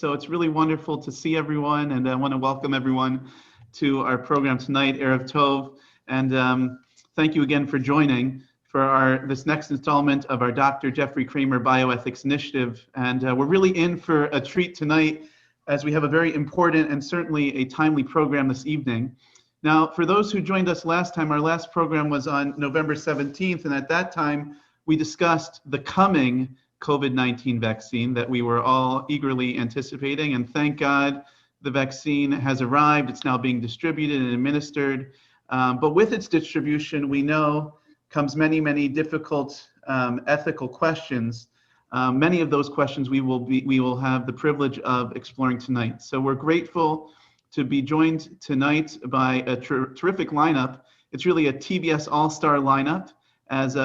So it's really wonderful to see everyone, and I want to welcome everyone to our program tonight, Erev Tov, and thank you again for joining for this next installment of our Dr. Jeffrey Kramer Bioethics Initiative. And we're really in for a treat tonight, as we have a very important and certainly a timely program this evening. Now, for those who joined us last time, our last program was on November 17th, and at that time, we discussed the coming COVID-19 vaccine that we were all eagerly anticipating, and thank God the vaccine has arrived. It's now being distributed and administered, but with its distribution, we know comes many, many difficult ethical questions. Many of those questions we will have the privilege of exploring tonight. So we're grateful to be joined tonight by a terrific lineup. It's really a TBS all-star lineup. As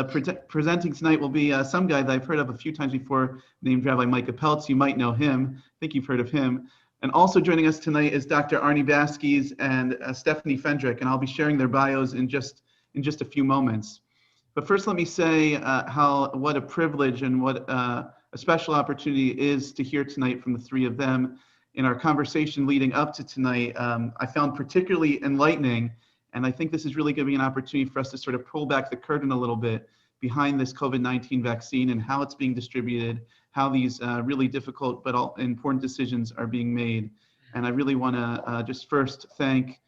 presenting tonight will be some guy that I've heard of a few times before, named Rabbi Micah Peltz. You might know him. I think you've heard of him. And also joining us tonight is Dr. Arnold Baskies and Stephanie Fendrick, and I'll be sharing their bios in just a few moments. But first, let me say what a privilege and what a special opportunity it is to hear tonight from the three of them. In our conversation leading up to tonight, I found particularly enlightening, and I think this is really going to be an opportunity for us to sort of pull back the curtain a little bit behind this COVID-19 vaccine and how it's being distributed, how these really difficult but all important decisions are being made. And I really want to just first thank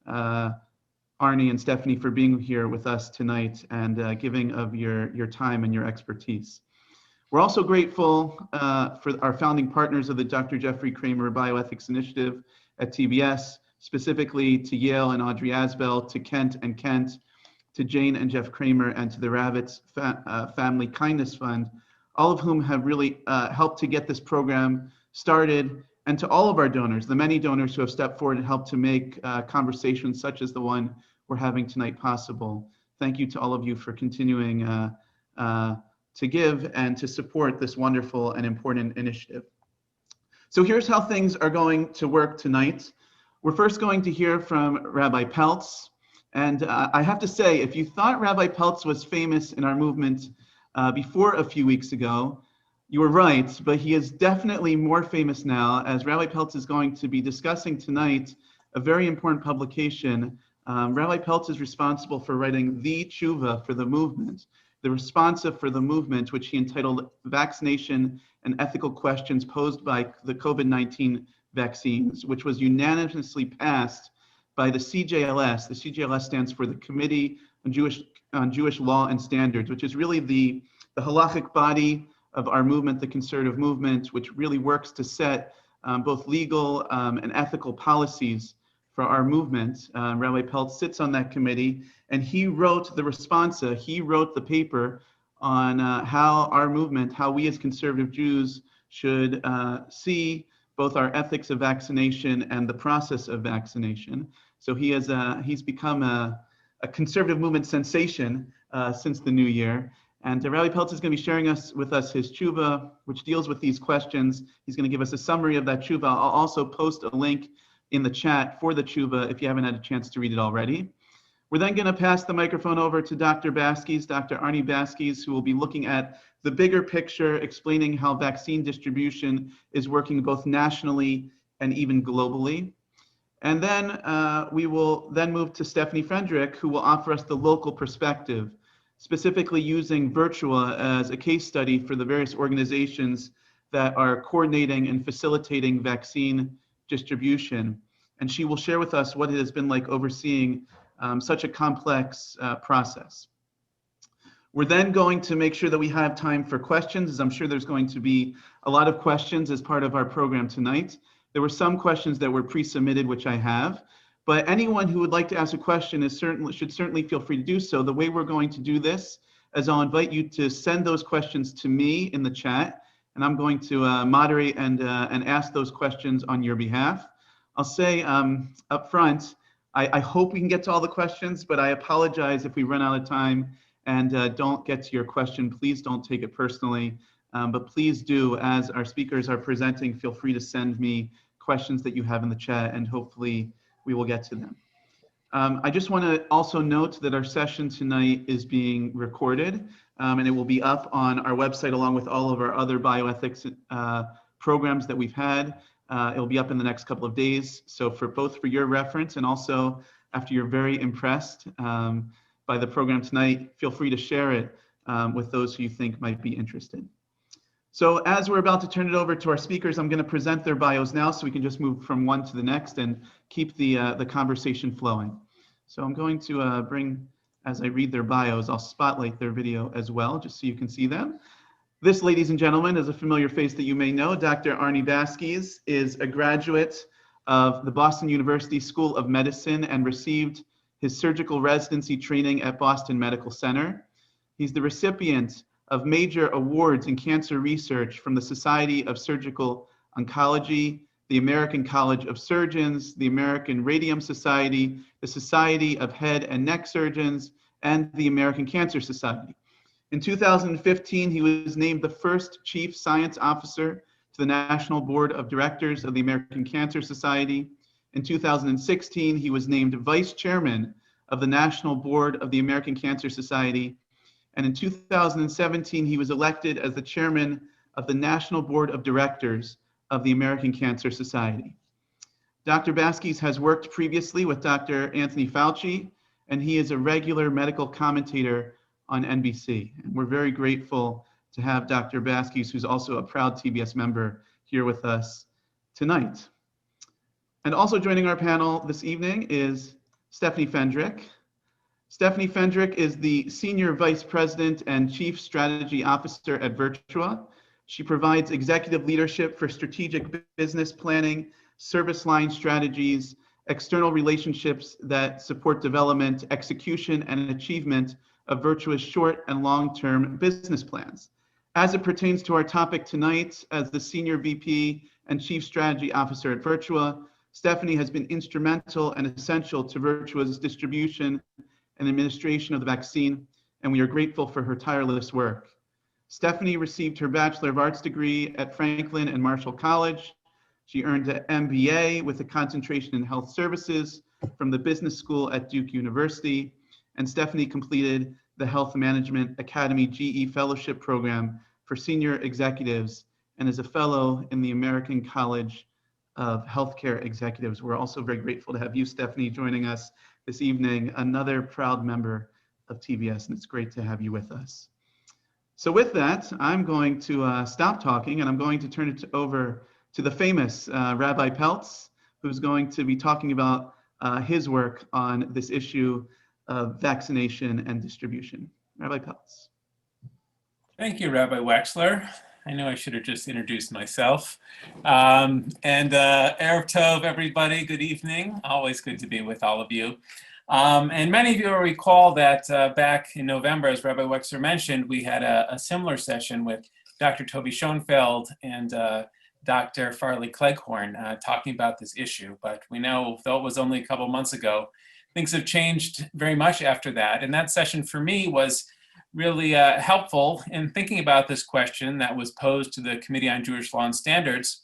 Arnie and Stephanie for being here with us tonight and giving of your time and your expertise. We're also grateful for our founding partners of the Dr. Jeffrey Kramer Bioethics Initiative at TBS, specifically to Yale and Audrey Asbell, to Kent and Kent, to Jane and Jeff Kramer, and to the Ravitz Family Kindness Fund, all of whom have really helped to get this program started, and to all of our donors, the many donors who have stepped forward and helped to make conversations such as the one we're having tonight possible. Thank you to all of you for continuing to give and to support this wonderful and important initiative. So here's how things are going to work tonight. We're first going to hear from Rabbi Peltz. And I have to say, if you thought Rabbi Peltz was famous in our movement before a few weeks ago, you were right, but he is definitely more famous now, as Rabbi Peltz is going to be discussing tonight a very important publication. Rabbi Peltz is responsible for writing the teshuvah for the movement, the responsive for the movement, which he entitled Vaccination and Ethical Questions Posed by the COVID-19 Vaccines, which was unanimously passed by the CJLS. The CJLS stands for the Committee on Jewish Law and Standards, which is really the halachic body of our movement, the conservative movement, which really works to set both legal and ethical policies for our movement. Rabbi Peltz sits on that committee, and he wrote the responsa. He wrote the paper on how our movement, how we as conservative Jews should see both our ethics of vaccination and the process of vaccination. So he's become a conservative movement sensation since the new year. And Rabbi Peltz is going to be sharing with us his teshuvah, which deals with these questions. He's going to give us a summary of that teshuvah. I'll also post a link in the chat for the teshuvah if you haven't had a chance to read it already. We're then going to pass the microphone over to Dr. Baskies, Dr. Arnie Baskies, who will be looking at the bigger picture, explaining how vaccine distribution is working both nationally and even globally. And then we will then move to Stephanie Fendrick, who will offer us the local perspective, specifically using Virtua as a case study for the various organizations that are coordinating and facilitating vaccine distribution. And she will share with us what it has been like overseeing such a complex process. We're then going to make sure that we have time for questions, as I'm sure there's going to be a lot of questions as part of our program tonight. There were some questions that were pre-submitted, which I have, but anyone who would like to ask a question should certainly feel free to do so. The way we're going to do this is I'll invite you to send those questions to me in the chat, and I'm going to moderate and ask those questions on your behalf. I'll say up front, I hope we can get to all the questions, but I apologize if we run out of time and don't get to your question. Please don't take it personally, but please do, as our speakers are presenting, feel free to send me questions that you have in the chat, and hopefully we will get to them. I just want to also note that our session tonight is being recorded, and it will be up on our website along with all of our other bioethics programs that we've had. It'll be up in the next couple of days. So both for your reference and also after you're very impressed by the program tonight, feel free to share it with those who you think might be interested. So as we're about to turn it over to our speakers, I'm going to present their bios now so we can just move from one to the next and keep the conversation flowing. So I'm going to bring, as I read their bios, I'll spotlight their video as well, just so you can see them. This, ladies and gentlemen, is a familiar face that you may know. Dr. Arnold Baskies is a graduate of the Boston University School of Medicine and received his surgical residency training at Boston Medical Center. He's the recipient of major awards in cancer research from the Society of Surgical Oncology, the American College of Surgeons, the American Radium Society, the Society of Head and Neck Surgeons, and the American Cancer Society. In 2015, he was named the first Chief Science Officer to the National Board of Directors of the American Cancer Society. In 2016, he was named Vice Chairman of the National Board of the American Cancer Society. And in 2017, he was elected as the chairman of the National Board of Directors of the American Cancer Society. Dr. Baskies has worked previously with Dr. Anthony Fauci, and he is a regular medical commentator on NBC. And we're very grateful to have Dr. Baskies, who's also a proud TBS member, here with us tonight. And also joining our panel this evening is Stephanie Fendrick. Stephanie Fendrick is the Senior Vice President and Chief Strategy Officer at Virtua. She provides executive leadership for strategic business planning, service line strategies, external relationships that support development, execution, and achievement of Virtua's short and long-term business plans. As it pertains to our topic tonight, as the Senior VP and Chief Strategy Officer at Virtua, Stephanie has been instrumental and essential to Virtua's distribution and administration of the vaccine, and we are grateful for her tireless work. Stephanie received her Bachelor of Arts degree at Franklin and Marshall College. She earned an MBA with a concentration in health services from the Business School at Duke University, and Stephanie completed the Health Management Academy GE Fellowship Program for senior executives and is a fellow in the American College of Healthcare Executives. We're also very grateful to have you, Stephanie, joining us this evening, another proud member of TBS, and it's great to have you with us. So with that, I'm going to stop talking, and I'm going to turn it over to the famous Rabbi Peltz, who's going to be talking about his work on this issue of vaccination and distribution. Rabbi Peltz. Thank you, Rabbi Wexler. I know I should have just introduced myself. And Erev Tov, everybody, good evening. Always good to be with all of you. And many of you will recall that back in November, as Rabbi Wexler mentioned, we had a similar session with Dr. Toby Schoenfeld and Dr. Farley Cleghorn talking about this issue. But we know, though it was only a couple months ago, things have changed very much after that. And that session for me was really helpful in thinking about this question that was posed to the Committee on Jewish Law and Standards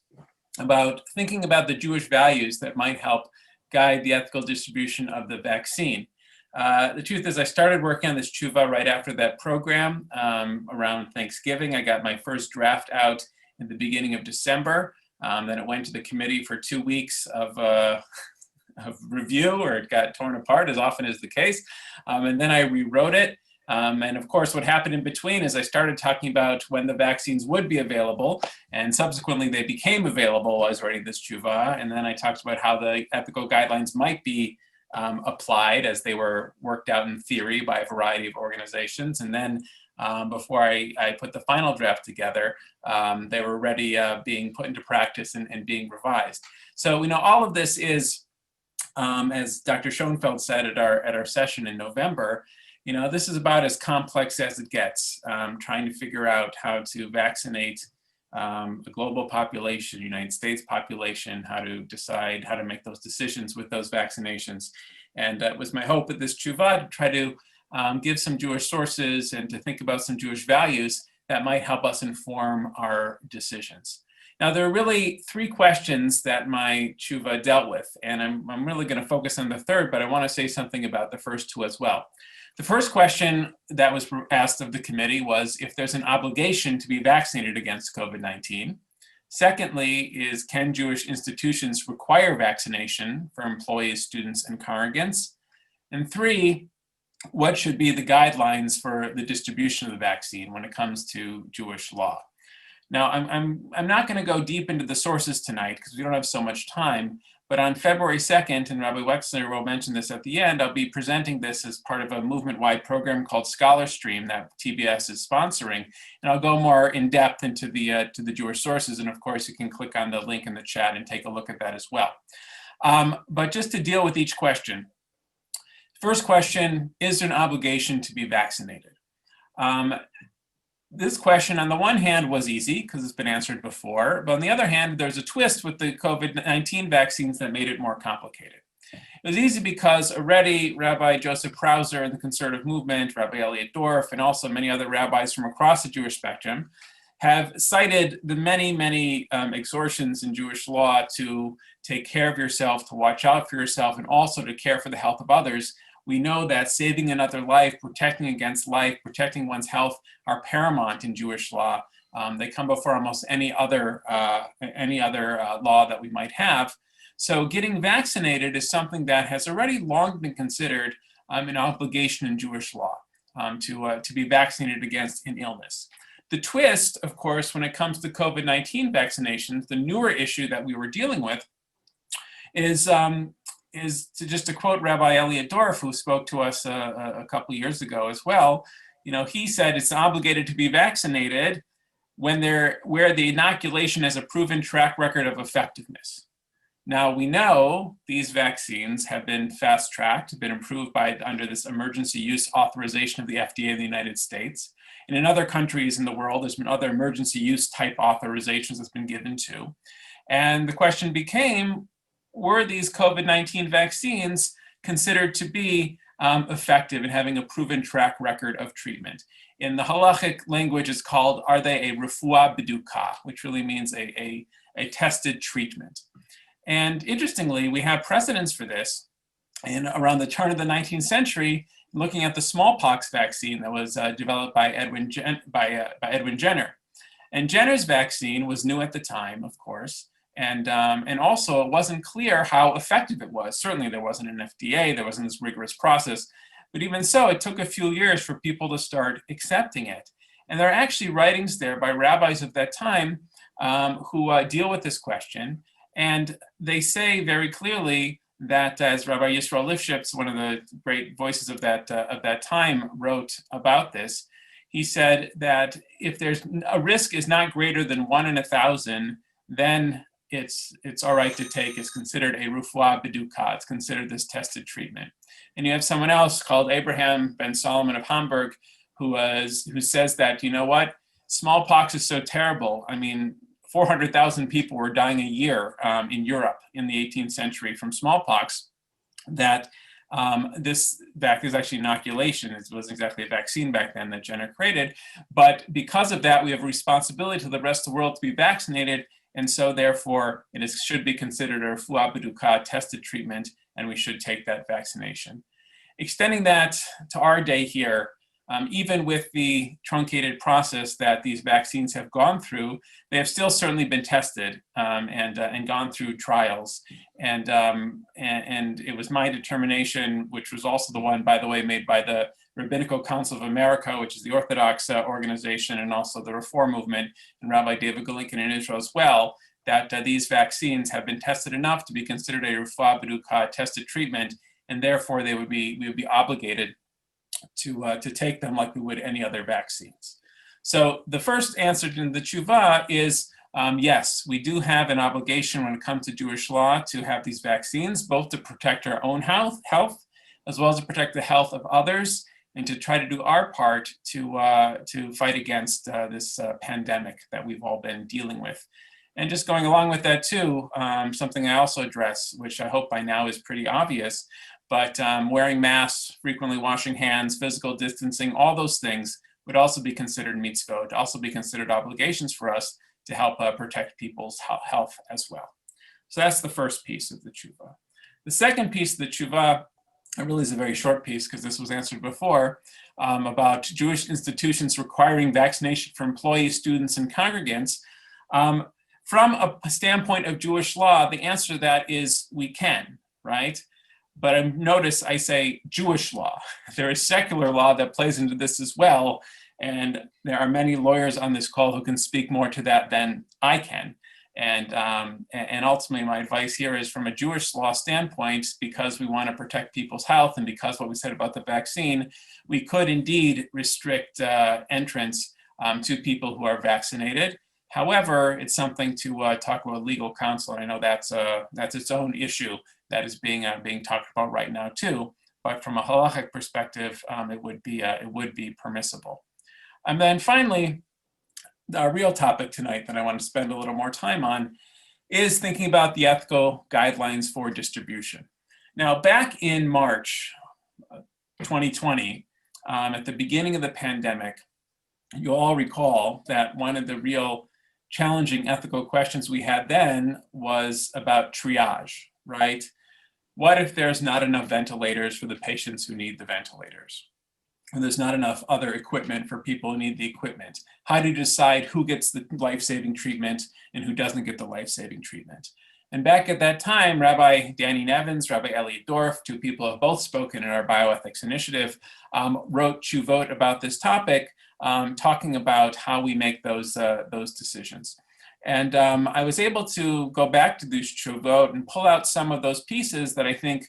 about thinking about the Jewish values that might help guide the ethical distribution of the vaccine. The truth is I started working on this teshuvah right after that program around Thanksgiving. I got my first draft out in the beginning of December. Then it went to the committee for 2 weeks of review, or it got torn apart, as often is the case. And then I rewrote it. And of course, what happened in between is I started talking about when the vaccines would be available, and subsequently they became available as writing this teshuvah. And then I talked about how the ethical guidelines might be applied as they were worked out in theory by a variety of organizations. And then before I put the final draft together, they were already being put into practice and being revised. So, all of this is, as Dr. Schoenfeld said at our session in November, this is about as complex as it gets, trying to figure out how to vaccinate the global population, United States population, how to decide how to make those decisions with those vaccinations. And it was my hope with this teshuvah to try to give some Jewish sources and to think about some Jewish values that might help us inform our decisions. Now, there are really 3 questions that my teshuvah dealt with, and I'm really going to focus on the third, but I want to say something about the first 2 as well. The first question that was asked of the committee was if there's an obligation to be vaccinated against COVID-19. Secondly is, can Jewish institutions require vaccination for employees, students, and congregants? And three, what should be the guidelines for the distribution of the vaccine when it comes to Jewish law? Now, I'm not going to go deep into the sources tonight because we don't have so much time, but on February 2nd, and Rabbi Wexler will mention this at the end, I'll be presenting this as part of a movement-wide program called Scholar Stream that TBS is sponsoring, and I'll go more in depth into the Jewish sources, and of course you can click on the link in the chat and take a look at that as well. But just to deal with each question. First question, is there an obligation to be vaccinated? This question, on the one hand, was easy because it's been answered before, but on the other hand, there's a twist with the COVID-19 vaccines that made it more complicated. It was easy because already Rabbi Joseph Krauser and the conservative movement, Rabbi Elliot Dorff, and also many other rabbis from across the Jewish spectrum have cited the many exhortations in Jewish law to take care of yourself, to watch out for yourself, and also to care for the health of others. We know that saving another life, protecting against life, protecting one's health are paramount in Jewish law. They come before almost any other law that we might have. So getting vaccinated is something that has already long been considered an obligation in Jewish law to be vaccinated against an illness. The twist, of course, when it comes to COVID-19 vaccinations, the newer issue that we were dealing with is to quote Rabbi Elliot Dorff, who spoke to us a couple of years ago as well. You know, he said it's obligated to be vaccinated where the inoculation has a proven track record of effectiveness. Now we know these vaccines have been fast-tracked, been approved under this emergency use authorization of the FDA in the United States. And in other countries in the world, there's been other emergency use type authorizations that's been given to. And the question became, were these COVID-19 vaccines considered to be effective in having a proven track record of treatment? In the halachic language, it's called, are they a refuah beduka, which really means a tested treatment. And interestingly, we have precedents for this. And around the turn of the 19th century, looking at the smallpox vaccine that was developed by Edwin Jenner. And Jenner's vaccine was new at the time, of course. And also, it wasn't clear how effective it was. Certainly, there wasn't an FDA, there wasn't this rigorous process. But even so, it took a few years for people to start accepting it. And there are actually writings there by rabbis of that time who deal with this question. And they say very clearly that, as Rabbi Yisrael Lifshitz, one of the great voices of that time, wrote about this, he said that if there's a risk is not greater than 1 in 1,000, then it's all right to take. It's considered a refuah beduka. It's considered this tested treatment. And you have someone else called Abraham Ben Solomon of Hamburg who says that, you know what, smallpox is so terrible. I mean, 400,000 people were dying a year in Europe in the 18th century from smallpox, that this is actually inoculation. It wasn't exactly a vaccine back then that Jenner created. But because of that, we have a responsibility to the rest of the world to be vaccinated. And so therefore, should be considered a refuah beduka tested treatment, and we should take that vaccination. Extending that to our day here, even with the truncated process that these vaccines have gone through, they have still certainly been tested and gone through trials. And it was my determination, which was also the one, by the way, made by the Rabbinical Council of America, which is the Orthodox organization, and also the Reform movement, and Rabbi David Golinkin in Israel as well, that these vaccines have been tested enough to be considered a refuah beduka tested treatment, and therefore we would be obligated to take them like we would any other vaccines. So the first answer to the teshuvah is yes, we do have an obligation when it comes to Jewish law to have these vaccines, both to protect our own health, as well as to protect the health of others, and to try to do our part to fight against this pandemic that we've all been dealing with. And just going along with that too, something I also address, which I hope by now is pretty obvious, but wearing masks, frequently washing hands, physical distancing, all those things would also be considered mitzvot, also be considered obligations for us to help protect people's health as well. So that's the first piece of the teshuvah. The second piece of the teshuvah, it really is a very short piece because this was answered before, about Jewish institutions requiring vaccination for employees, students, and congregants. from a standpoint of Jewish law, the answer to that is we can, right? But notice I say Jewish law. There is secular law that plays into this as well. And there are many lawyers on this call who can speak more to that than I can. And ultimately, my advice here is from a Jewish law standpoint, because we want to protect people's health and because what we said about the vaccine, we could indeed restrict entrance to people who are vaccinated. However, it's something to talk about legal counsel. And I know that's its own issue that is being talked about right now too. But from a halachic perspective, it would be permissible. And then finally, our real topic tonight that I want to spend a little more time on is thinking about the ethical guidelines for distribution. Now, back in March 2020, at the beginning of the pandemic, you all recall that one of the real challenging ethical questions we had then was about triage, right? What if there's not enough ventilators for the patients who need the ventilators? And there's not enough other equipment for people who need the equipment? How do you decide who gets the life-saving treatment and who doesn't get the life-saving treatment? And back at that time, Rabbi Danny Nevins, Rabbi Elliot Dorff, two people who have both spoken in our bioethics initiative, wrote teshuvot about this topic, talking about how we make those decisions. And I was able to go back to these teshuvot and pull out some of those pieces that I think,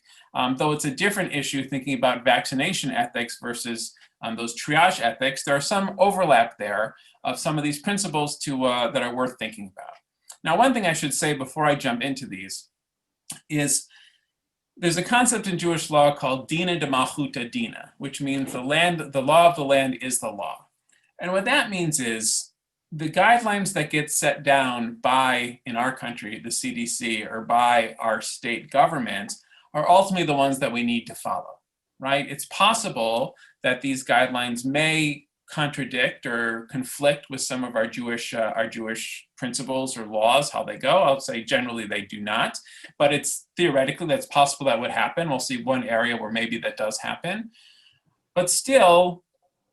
though it's a different issue thinking about vaccination ethics versus those triage ethics, there are some overlap there of some of these principles that are worth thinking about. Now, one thing I should say before I jump into these is there's a concept in Jewish law called dina de malchuta dina, which means the law of the land is the law. And what that means is the guidelines that get set down by, in our country, the CDC, or by our state government, are ultimately the ones that we need to follow, right? It's possible that these guidelines may contradict or conflict with some of our Jewish principles or laws, how they go. I'll say generally they do not, but it's theoretically that's possible that would happen. We'll see one area where maybe that does happen. But still,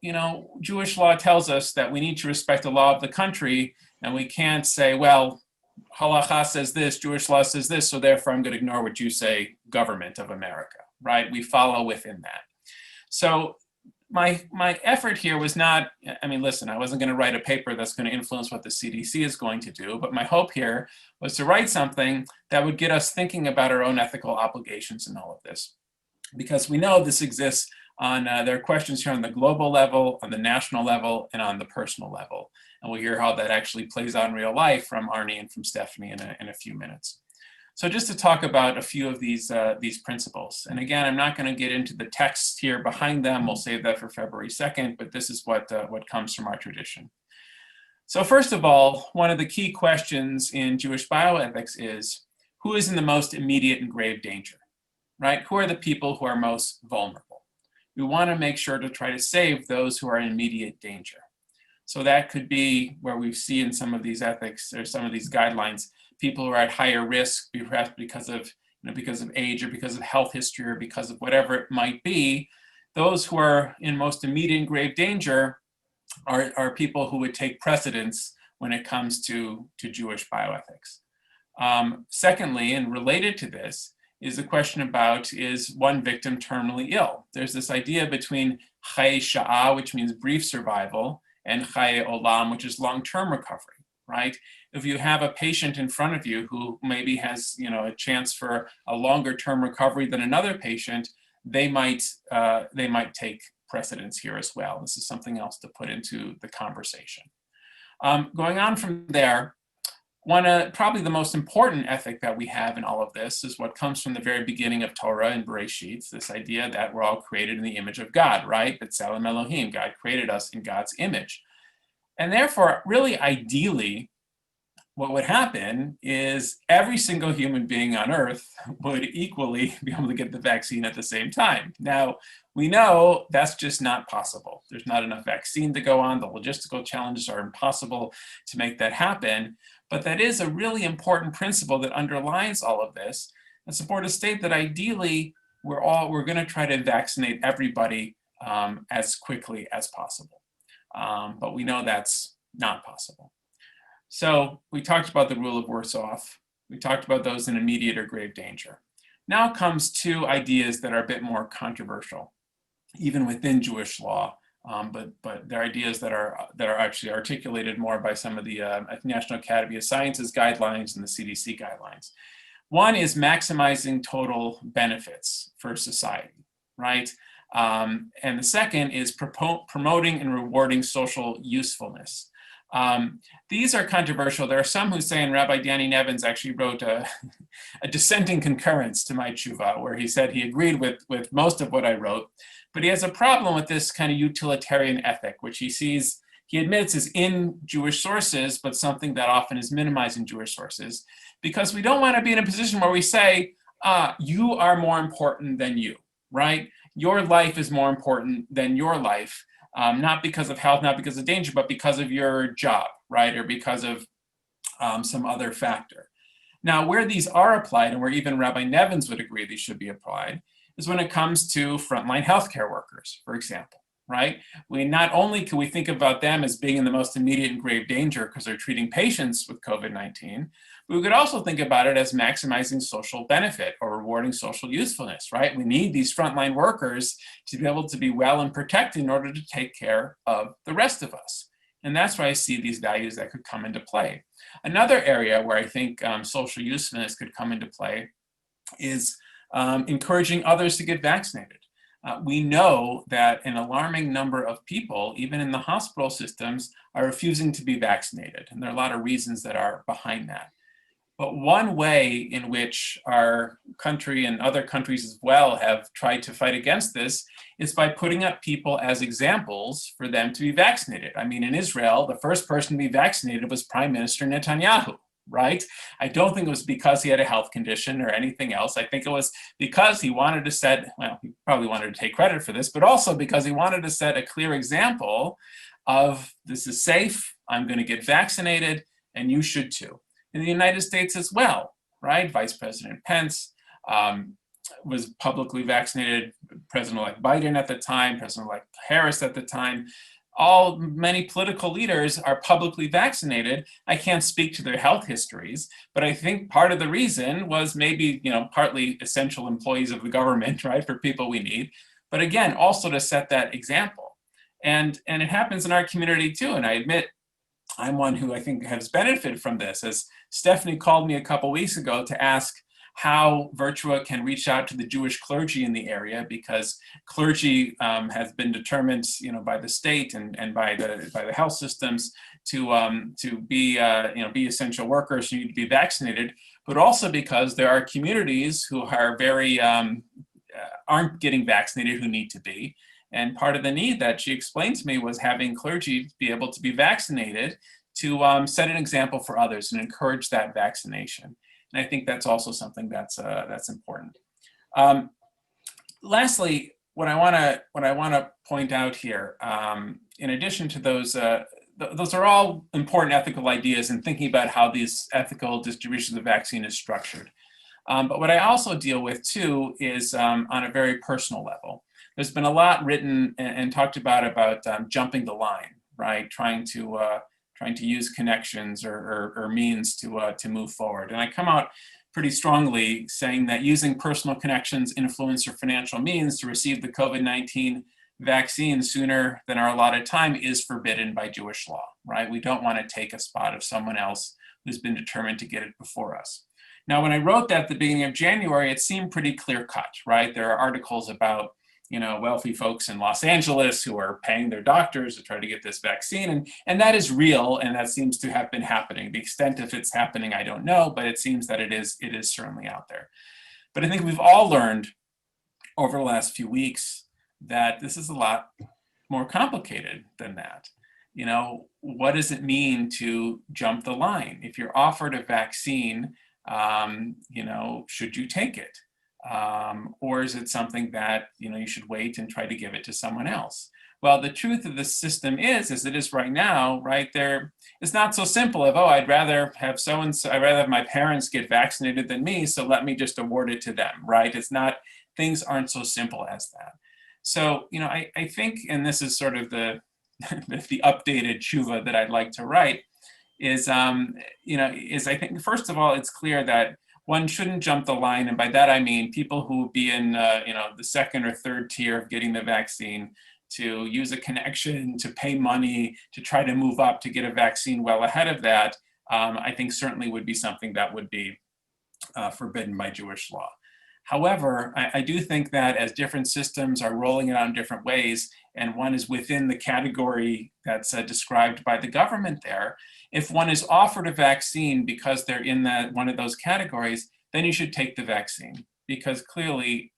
you know, Jewish law tells us that we need to respect the law of the country, and we can't say, well, halacha says this, Jewish law says this, so therefore I'm going to ignore what you say, government of America, right? We follow within that. So my effort here was not, I mean, listen, I wasn't going to write a paper that's going to influence what the CDC is going to do, but my hope here was to write something that would get us thinking about our own ethical obligations in all of this. Because we know this exists on, there are questions here on the global level, on the national level, and on the personal level. And we'll hear how that actually plays out in real life from Arnie and from Stephanie in a few minutes. So just to talk about a few of these principles. And again, I'm not going to get into the text here behind them. We'll save that for February 2nd, but this is what comes from our tradition. So first of all, one of the key questions in Jewish bioethics is, who is in the most immediate and grave danger, right? Who are the people who are most vulnerable? We want to make sure to try to save those who are in immediate danger. So that could be where we see in some of these ethics or some of these guidelines, people who are at higher risk, perhaps because of age or because of health history or because of whatever it might be. Those who are in most immediate and grave danger are people who would take precedence when it comes to Jewish bioethics. Secondly, and related to this, is the question about, is one victim terminally ill? There's this idea between chaye sha'ah, which means brief survival, and chaye olam, which is long-term recovery, right? If you have a patient in front of you who maybe has, a chance for a longer-term recovery than another patient, they might take precedence here as well. This is something else to put into the conversation. Going on from there, probably the most important ethic that we have in all of this is what comes from the very beginning of Torah and Bereshit, this idea that we're all created in the image of God, right? B'Tselem Elohim, God created us in God's image. And therefore, really ideally, what would happen is every single human being on earth would equally be able to get the vaccine at the same time. Now, we know that's just not possible. There's not enough vaccine to go on. The logistical challenges are impossible to make that happen. But that is a really important principle that underlies all of this. It's important to state that ideally, we're going to try to vaccinate everybody as quickly as possible. But we know that's not possible. So we talked about the rule of worse off. We talked about those in immediate or grave danger. Now comes two ideas that are a bit more controversial, even within Jewish law, but they're ideas that are actually articulated more by some of the National Academy of Sciences guidelines and the CDC guidelines. One is maximizing total benefits for society, right? And the second is promoting and rewarding social usefulness. These are controversial. There are some who say, and Rabbi Danny Nevins actually wrote a dissenting concurrence to my teshuvah, where he said he agreed with most of what I wrote, but he has a problem with this kind of utilitarian ethic, which he admits is in Jewish sources, but something that often is minimized in Jewish sources, because we don't want to be in a position where we say, you are more important than you, right? Your life is more important than your life. Not because of health, not because of danger, but because of your job, right? Or because of some other factor. Now, where these are applied, and where even Rabbi Nevins would agree these should be applied, is when it comes to frontline healthcare workers, for example, right? Not only can we think about them as being in the most immediate and grave danger because they're treating patients with COVID-19, we could also think about it as maximizing social benefit or rewarding social usefulness, right? We need these frontline workers to be able to be well and protected in order to take care of the rest of us. And that's why I see these values that could come into play. Another area where I think social usefulness could come into play is encouraging others to get vaccinated. We know that an alarming number of people, even in the hospital systems, are refusing to be vaccinated. And there are a lot of reasons that are behind that. But one way in which our country and other countries as well have tried to fight against this is by putting up people as examples for them to be vaccinated. I mean, in Israel, the first person to be vaccinated was Prime Minister Netanyahu, right? I don't think it was because he had a health condition or anything else. I think it was because he wanted to set, well, he probably wanted to take credit for this, but also because he wanted to set a clear example of this is safe, I'm going to get vaccinated, and you should too. In the United States as well, right? Vice President Pence was publicly vaccinated, President-elect Biden at the time, President-elect Harris at the time. Many political leaders are publicly vaccinated. I can't speak to their health histories, but I think part of the reason was maybe, partly essential employees of the government, right, for people we need, but again, also to set that example. And it happens in our community too, and I admit, I'm one who I think has benefited from this. As Stephanie called me a couple weeks ago to ask how Virtua can reach out to the Jewish clergy in the area, because clergy has been determined, by the state and by the health systems to be essential workers who need to be vaccinated, but also because there are communities who are aren't getting vaccinated who need to be. And part of the need that she explained to me was having clergy be able to be vaccinated to set an example for others and encourage that vaccination. And I think that's also something that's important. Lastly, what I want to point out here, in addition to those are all important ethical ideas in thinking about how these ethical distributions of vaccine is structured. But what I also deal with too is on a very personal level. There's been a lot written and talked about jumping the line, right? Trying to use connections or means to move forward. And I come out pretty strongly saying that using personal connections, influence, or financial means to receive the COVID-19 vaccine sooner than our allotted time is forbidden by Jewish law, right? We don't want to take a spot of someone else who's been determined to get it before us. Now, when I wrote that at the beginning of January, it seemed pretty clear-cut, right? There are articles about wealthy folks in Los Angeles who are paying their doctors to try to get this vaccine. And that is real, and that seems to have been happening. The extent of it's happening, I don't know, but it seems that it is certainly out there. But I think we've all learned over the last few weeks that this is a lot more complicated than that. What does it mean to jump the line? If you're offered a vaccine, should you take it? Or is it something that you should wait and try to give it to someone else? Well, the truth of the system is, as it is right now, right there, it's not so simple of, I'd rather have so-and-so, I'd rather have my parents get vaccinated than me, so let me just award it to them, right? It's not, things aren't so simple as that. So, I think, and this is sort of the updated teshuvah that I'd like to write, is, is I think, first of all, it's clear that one shouldn't jump the line. And by that, I mean people who would be in, the second or third tier of getting the vaccine to use a connection, to pay money, to try to move up to get a vaccine well ahead of that, I think certainly would be something that would be forbidden by Jewish law. However, I do think that as different systems are rolling it out in different ways, and one is within the category that's described by the government there, if one is offered a vaccine because they're in one of those categories, then you should take the vaccine. Because clearly,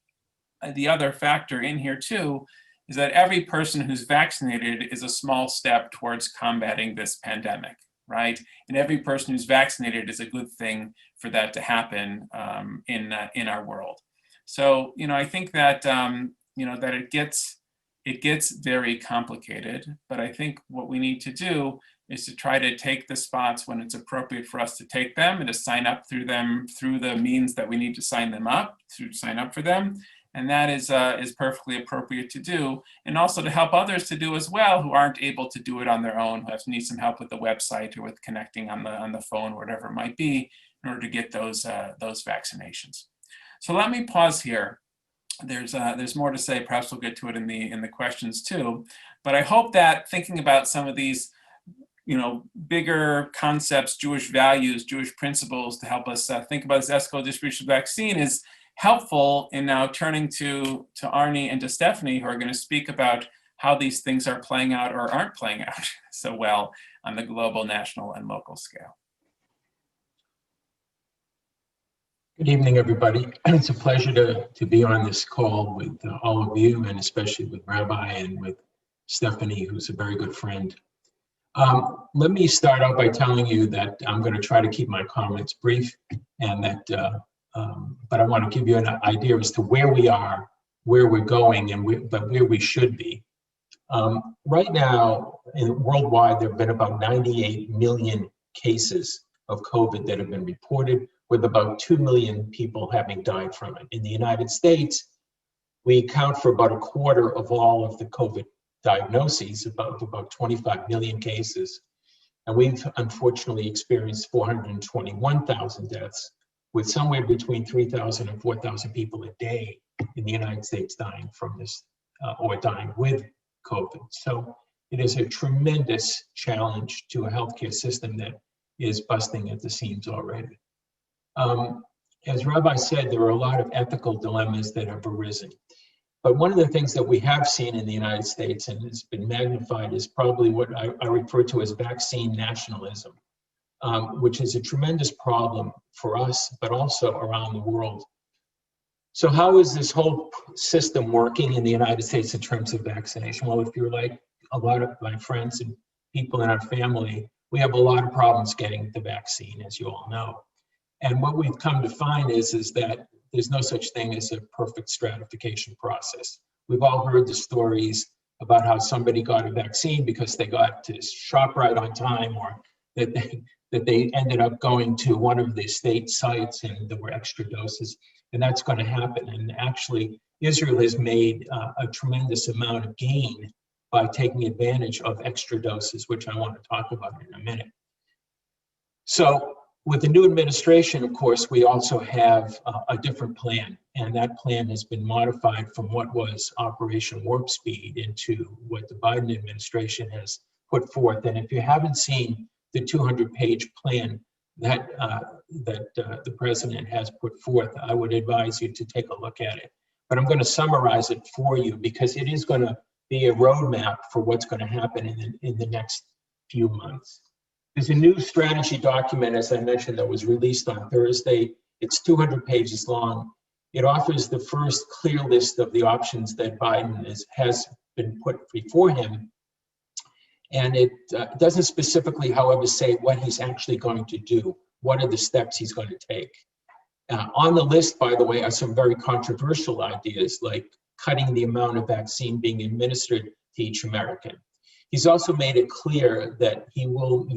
the other factor in here too is that every person who's vaccinated is a small step towards combating this pandemic, right? And every person who's vaccinated is a good thing for that to happen in our world. So, I think that, that it gets very complicated, but I think what we need to do is to try to take the spots when it's appropriate for us to take them and to sign up through the means that we need to sign up for them. And that is perfectly appropriate to do, and also to help others to do as well who aren't able to do it on their own, who need some help with the website or with connecting on the phone, whatever it might be, in order to get those vaccinations. So let me pause here. There's more to say. Perhaps we'll get to it in the questions too. But I hope that thinking about some of these, bigger concepts, Jewish values, Jewish principles to help us think about this ethical distribution vaccine is helpful in now turning to Arnie and to Stephanie, who are going to speak about how these things are playing out or aren't playing out so well on the global, national, and local scale. Good evening, everybody. It's a pleasure to be on this call with all of you, and especially with Rabbi and with Stephanie, who's a very good friend. Let me start out by telling you that I'm going to try to keep my comments brief, and that, but I want to give you an idea as to where we are, where we're going, but where we should be. Right now, worldwide, there have been about 98 million cases of COVID that have been reported, with about 2 million people having died from it. In the United States, we account for about a quarter of all of the COVID diagnoses, about 25 million cases. And we've unfortunately experienced 421,000 deaths, with somewhere between 3,000 and 4,000 people a day in the United States dying from this or dying with COVID. So it is a tremendous challenge to a healthcare system that is busting at the seams already. As Rabbi said, there are a lot of ethical dilemmas that have arisen. But one of the things that we have seen in the United States, and it's been magnified, is probably what I refer to as vaccine nationalism, which is a tremendous problem for us, but also around the world. So how is this whole system working in the United States in terms of vaccination? Well, if you're like a lot of my friends and people in our family, we have a lot of problems getting the vaccine, as you all know. And what we've come to find is that there's no such thing as a perfect stratification process. We've all heard the stories about how somebody got a vaccine because they got to shop right on time, or that they ended up going to one of the state sites and there were extra doses, and that's going to happen. And actually, Israel has made a tremendous amount of gain by taking advantage of extra doses, which I want to talk about in a minute. So with the new administration, of course, we also have a different plan, and that plan has been modified from what was Operation Warp Speed into what the Biden administration has put forth. And if you haven't seen the 200-page plan that the president has put forth, I would advise you to take a look at it. But I'm going to summarize it for you, because it is going to be a roadmap for what's going to happen in the next few months. There's a new strategy document, as I mentioned, that was released on Thursday. It's 200 pages long. It offers the first clear list of the options that Biden has been put before him. And it doesn't specifically, however, say what he's actually going to do. What are the steps he's going to take? On the list, by the way, are some very controversial ideas, like cutting the amount of vaccine being administered to each American. He's also made it clear that he will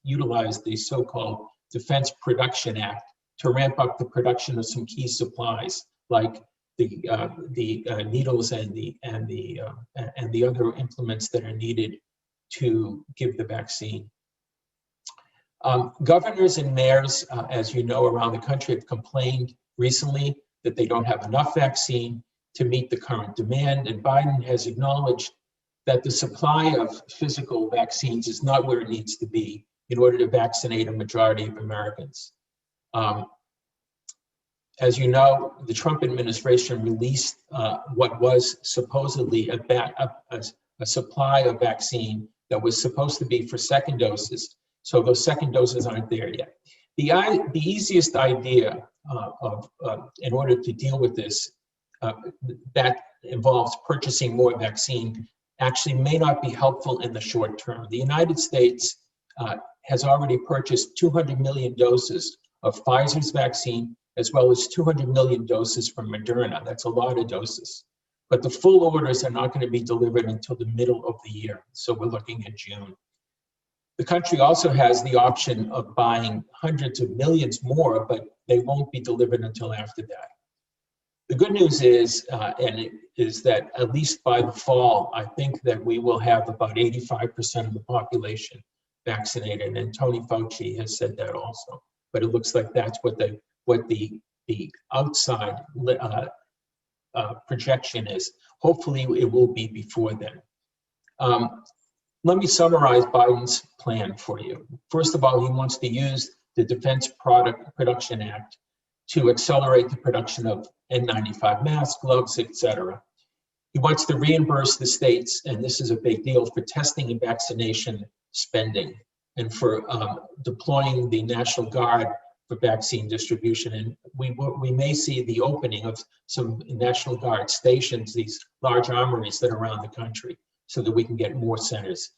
utilize the so-called Defense Production Act to ramp up the production of some key supplies, like the needles and the other implements that are needed to give the vaccine. Governors and mayors, as you know, around the country have complained recently that they don't have enough vaccine to meet the current demand, and Biden has acknowledged that the supply of physical vaccines is not where it needs to be in order to vaccinate a majority of Americans. As you know, the Trump administration released what was supposedly a supply of vaccine that was supposed to be for second doses. So those second doses aren't there yet. The easiest idea in order to deal with this that involves purchasing more vaccine actually may not be helpful in the short term. The United States has already purchased 200 million doses of Pfizer's vaccine, as well as 200 million doses from Moderna. That's a lot of doses. But the full orders are not going to be delivered until the middle of the year. So we're looking at June. The country also has the option of buying hundreds of millions more, but they won't be delivered until after that. The good news is, that at least by the fall, I think that we will have about 85% of the population vaccinated, and Tony Fauci has said that also. But it looks like that's what the outside projection is. Hopefully, it will be before then. Let me summarize Biden's plan for you. First of all, he wants to use the Defense Production Act to accelerate the production of N95 masks, gloves, etc. He wants to reimburse the states, and this is a big deal, for testing and vaccination spending, and for deploying the National Guard for vaccine distribution. And we may see the opening of some National Guard stations, these large armories that are around the country, so that we can get more centers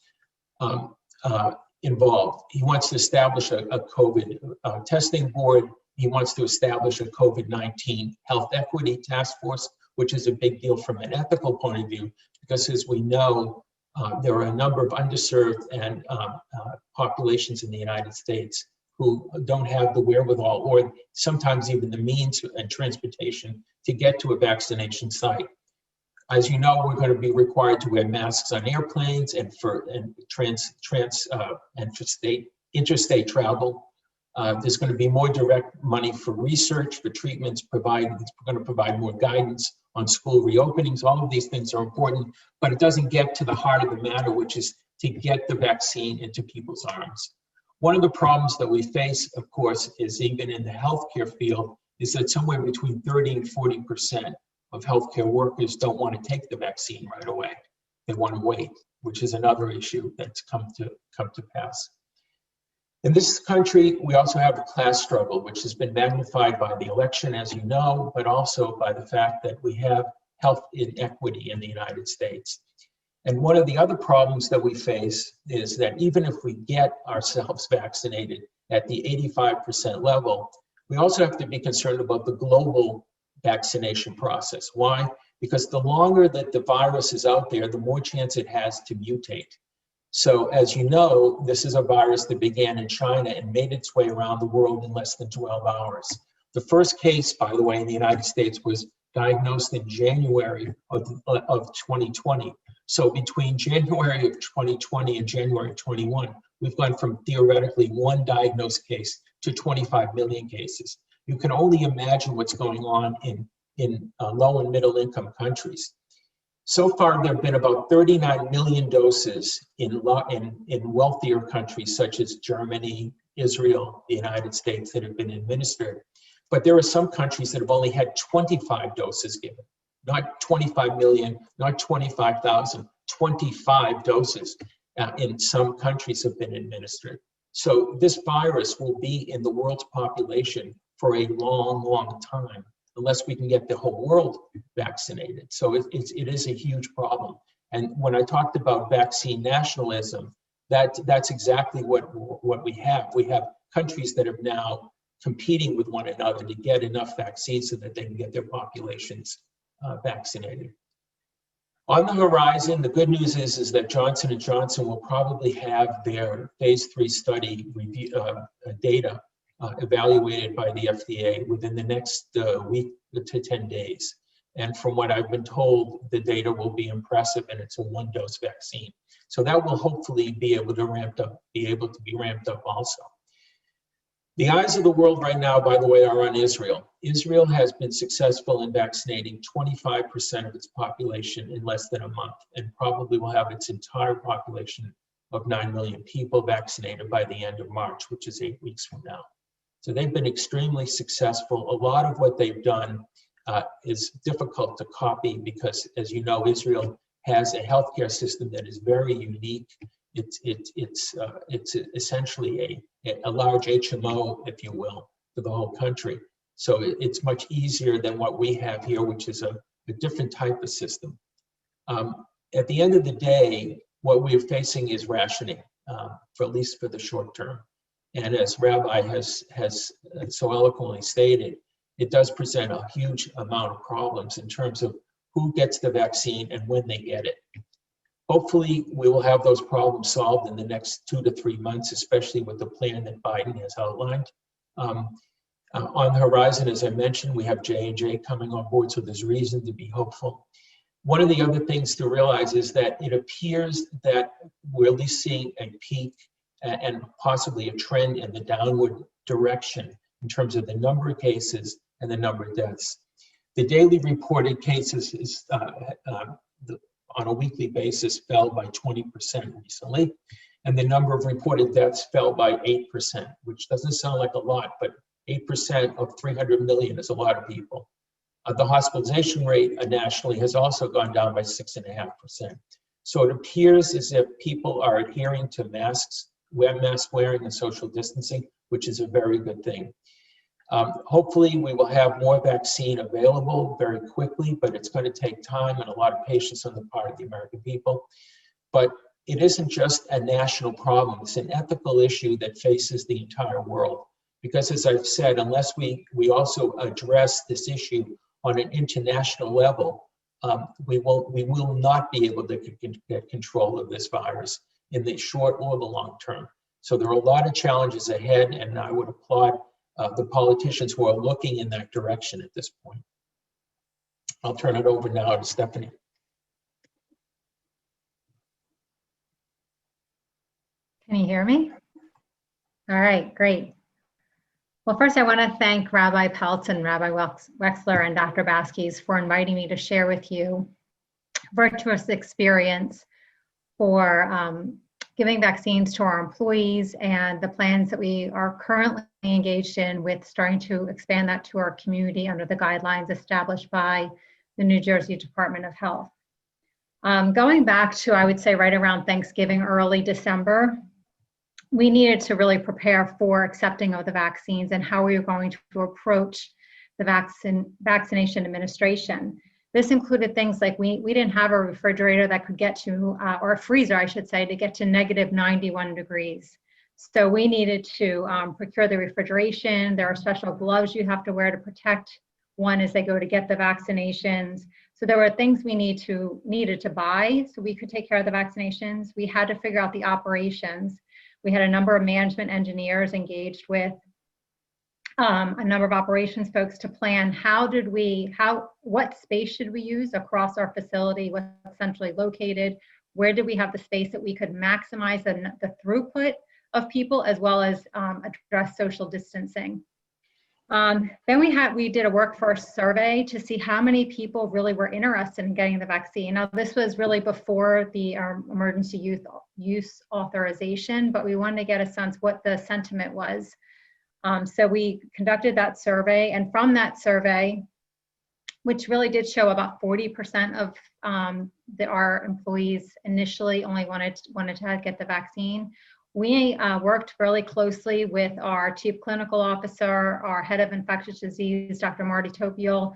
involved. He wants to establish a COVID testing board. He wants to establish a COVID-19 health equity task force, which is a big deal from an ethical point of view, because as we know, there are a number of underserved and populations in the United States who don't have the wherewithal or sometimes even the means and transportation to get to a vaccination site. As you know, we're going to be required to wear masks on airplanes and for interstate travel. There's going to be more direct money for research, for treatments, it's going to provide more guidance on school reopenings. All of these things are important, but it doesn't get to the heart of the matter, which is to get the vaccine into people's arms. One of the problems that we face, of course, is even in the healthcare field, is that somewhere between 30 and 40% of healthcare workers don't want to take the vaccine right away. They want to wait, which is another issue that's come to pass. In this country, we also have a class struggle, which has been magnified by the election, as you know, but also by the fact that we have health inequity in the United States. And one of the other problems that we face is that even if we get ourselves vaccinated at the 85% level, we also have to be concerned about the global vaccination process. Why? Because the longer that the virus is out there, the more chance it has to mutate. So as you know, this is a virus that began in China and made its way around the world in less than 12 hours. The first case, by the way, in the United States was diagnosed in January of 2020. So between January of 2020 and January of 21, we've gone from theoretically one diagnosed case to 25 million cases. You can only imagine what's going on in low and middle income countries. So far, there have been about 39 million doses in wealthier countries such as Germany, Israel, the United States that have been administered. But there are some countries that have only had 25 doses given, not 25 million, not 25,000, 25 doses in some countries have been administered. So this virus will be in the world's population for a long, long time, unless we can get the whole world vaccinated. So it is a huge problem. And when I talked about vaccine nationalism, that's exactly what we have. We have countries that are now competing with one another to get enough vaccines so that they can get their populations vaccinated. On the horizon, the good news is that Johnson & Johnson will probably have their phase 3 study review, data evaluated by the FDA within the next week to 10 days. And from what I've been told, the data will be impressive, and it's a one-dose vaccine. So that will hopefully be able to be ramped up also. The eyes of the world right now, by the way, are on Israel. Israel has been successful in vaccinating 25% of its population in less than a month, and probably will have its entire population of 9 million people vaccinated by the end of March, which is 8 weeks from now. So they've been extremely successful. A lot of what they've done is difficult to copy because, as you know, Israel has a healthcare system that is very unique. It's essentially a large HMO, if you will, for the whole country. So it's much easier than what we have here, which is a different type of system. At the end of the day, what we're facing is rationing, for at least for the short term. And as Rabbi has so eloquently stated, it does present a huge amount of problems in terms of who gets the vaccine and when they get it. Hopefully, we will have those problems solved in the next 2 to 3 months, especially with the plan that Biden has outlined. On the horizon, as I mentioned, we have J&J coming on board, so there's reason to be hopeful. One of the other things to realize is that it appears that we're at least seeing a peak and possibly a trend in the downward direction in terms of the number of cases and the number of deaths. The daily reported cases is on a weekly basis fell by 20% recently, and the number of reported deaths fell by 8%, which doesn't sound like a lot, but 8% of 300 million is a lot of people. The hospitalization rate nationally has also gone down by 6.5%. So it appears as if people are adhering to mask wearing and social distancing, which is a very good thing. Hopefully, we will have more vaccine available very quickly, but it's going to take time and a lot of patience on the part of the American people. But it isn't just a national problem. It's an ethical issue that faces the entire world. Because as I've said, unless we also address this issue on an international level, we will not be able to get control of this virus in the short or the long term. So there are a lot of challenges ahead, and I would applaud the politicians who are looking in that direction at this point. I'll turn it over now to Stephanie. Can you hear me? All right, great. Well, first I want to thank Rabbi Peltz and Rabbi Wexler and Dr. Baskies for inviting me to share with you virtuous experience for giving vaccines to our employees and the plans that we are currently engaged in with starting to expand that to our community under the guidelines established by the New Jersey Department of Health. Going back to, I would say, right around Thanksgiving, early December, we needed to really prepare for accepting of the vaccines and how we were going to approach the vaccination administration. This included things like we didn't have a refrigerator that could get to, or a freezer, I should say, to get to negative 91 degrees. So we needed to procure the refrigeration. There are special gloves you have to wear to protect one as they go to get the vaccinations. So there were things we needed to buy so we could take care of the vaccinations. We had to figure out the operations. We had a number of management engineers engaged with a number of operations folks to plan what space should we use across our facility, what's centrally located, where did we have the space that we could maximize the throughput of people as well as address social distancing. Then we did a workforce survey to see how many people really were interested in getting the vaccine. Now this was really before the emergency use authorization, but we wanted to get a sense what the sentiment was. So we conducted that survey, and from that survey, which really did show about 40% of our employees initially only wanted to get the vaccine, we worked really closely with our chief clinical officer, our head of infectious disease, Dr. Marty Topiel,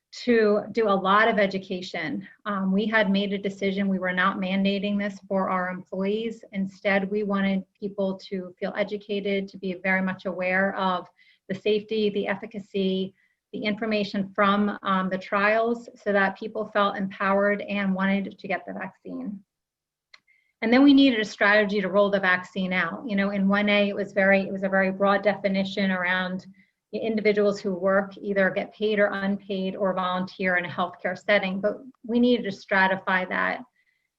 to do a lot of education. We had made a decision, we were not mandating this for our employees. Instead, we wanted people to feel educated, to be very much aware of the safety, the efficacy, the information from the trials so that people felt empowered and wanted to get the vaccine. And then we needed a strategy to roll the vaccine out. You know, in 1A, it was a very broad definition around individuals who work, either get paid or unpaid or volunteer in a healthcare setting, but we needed to stratify that.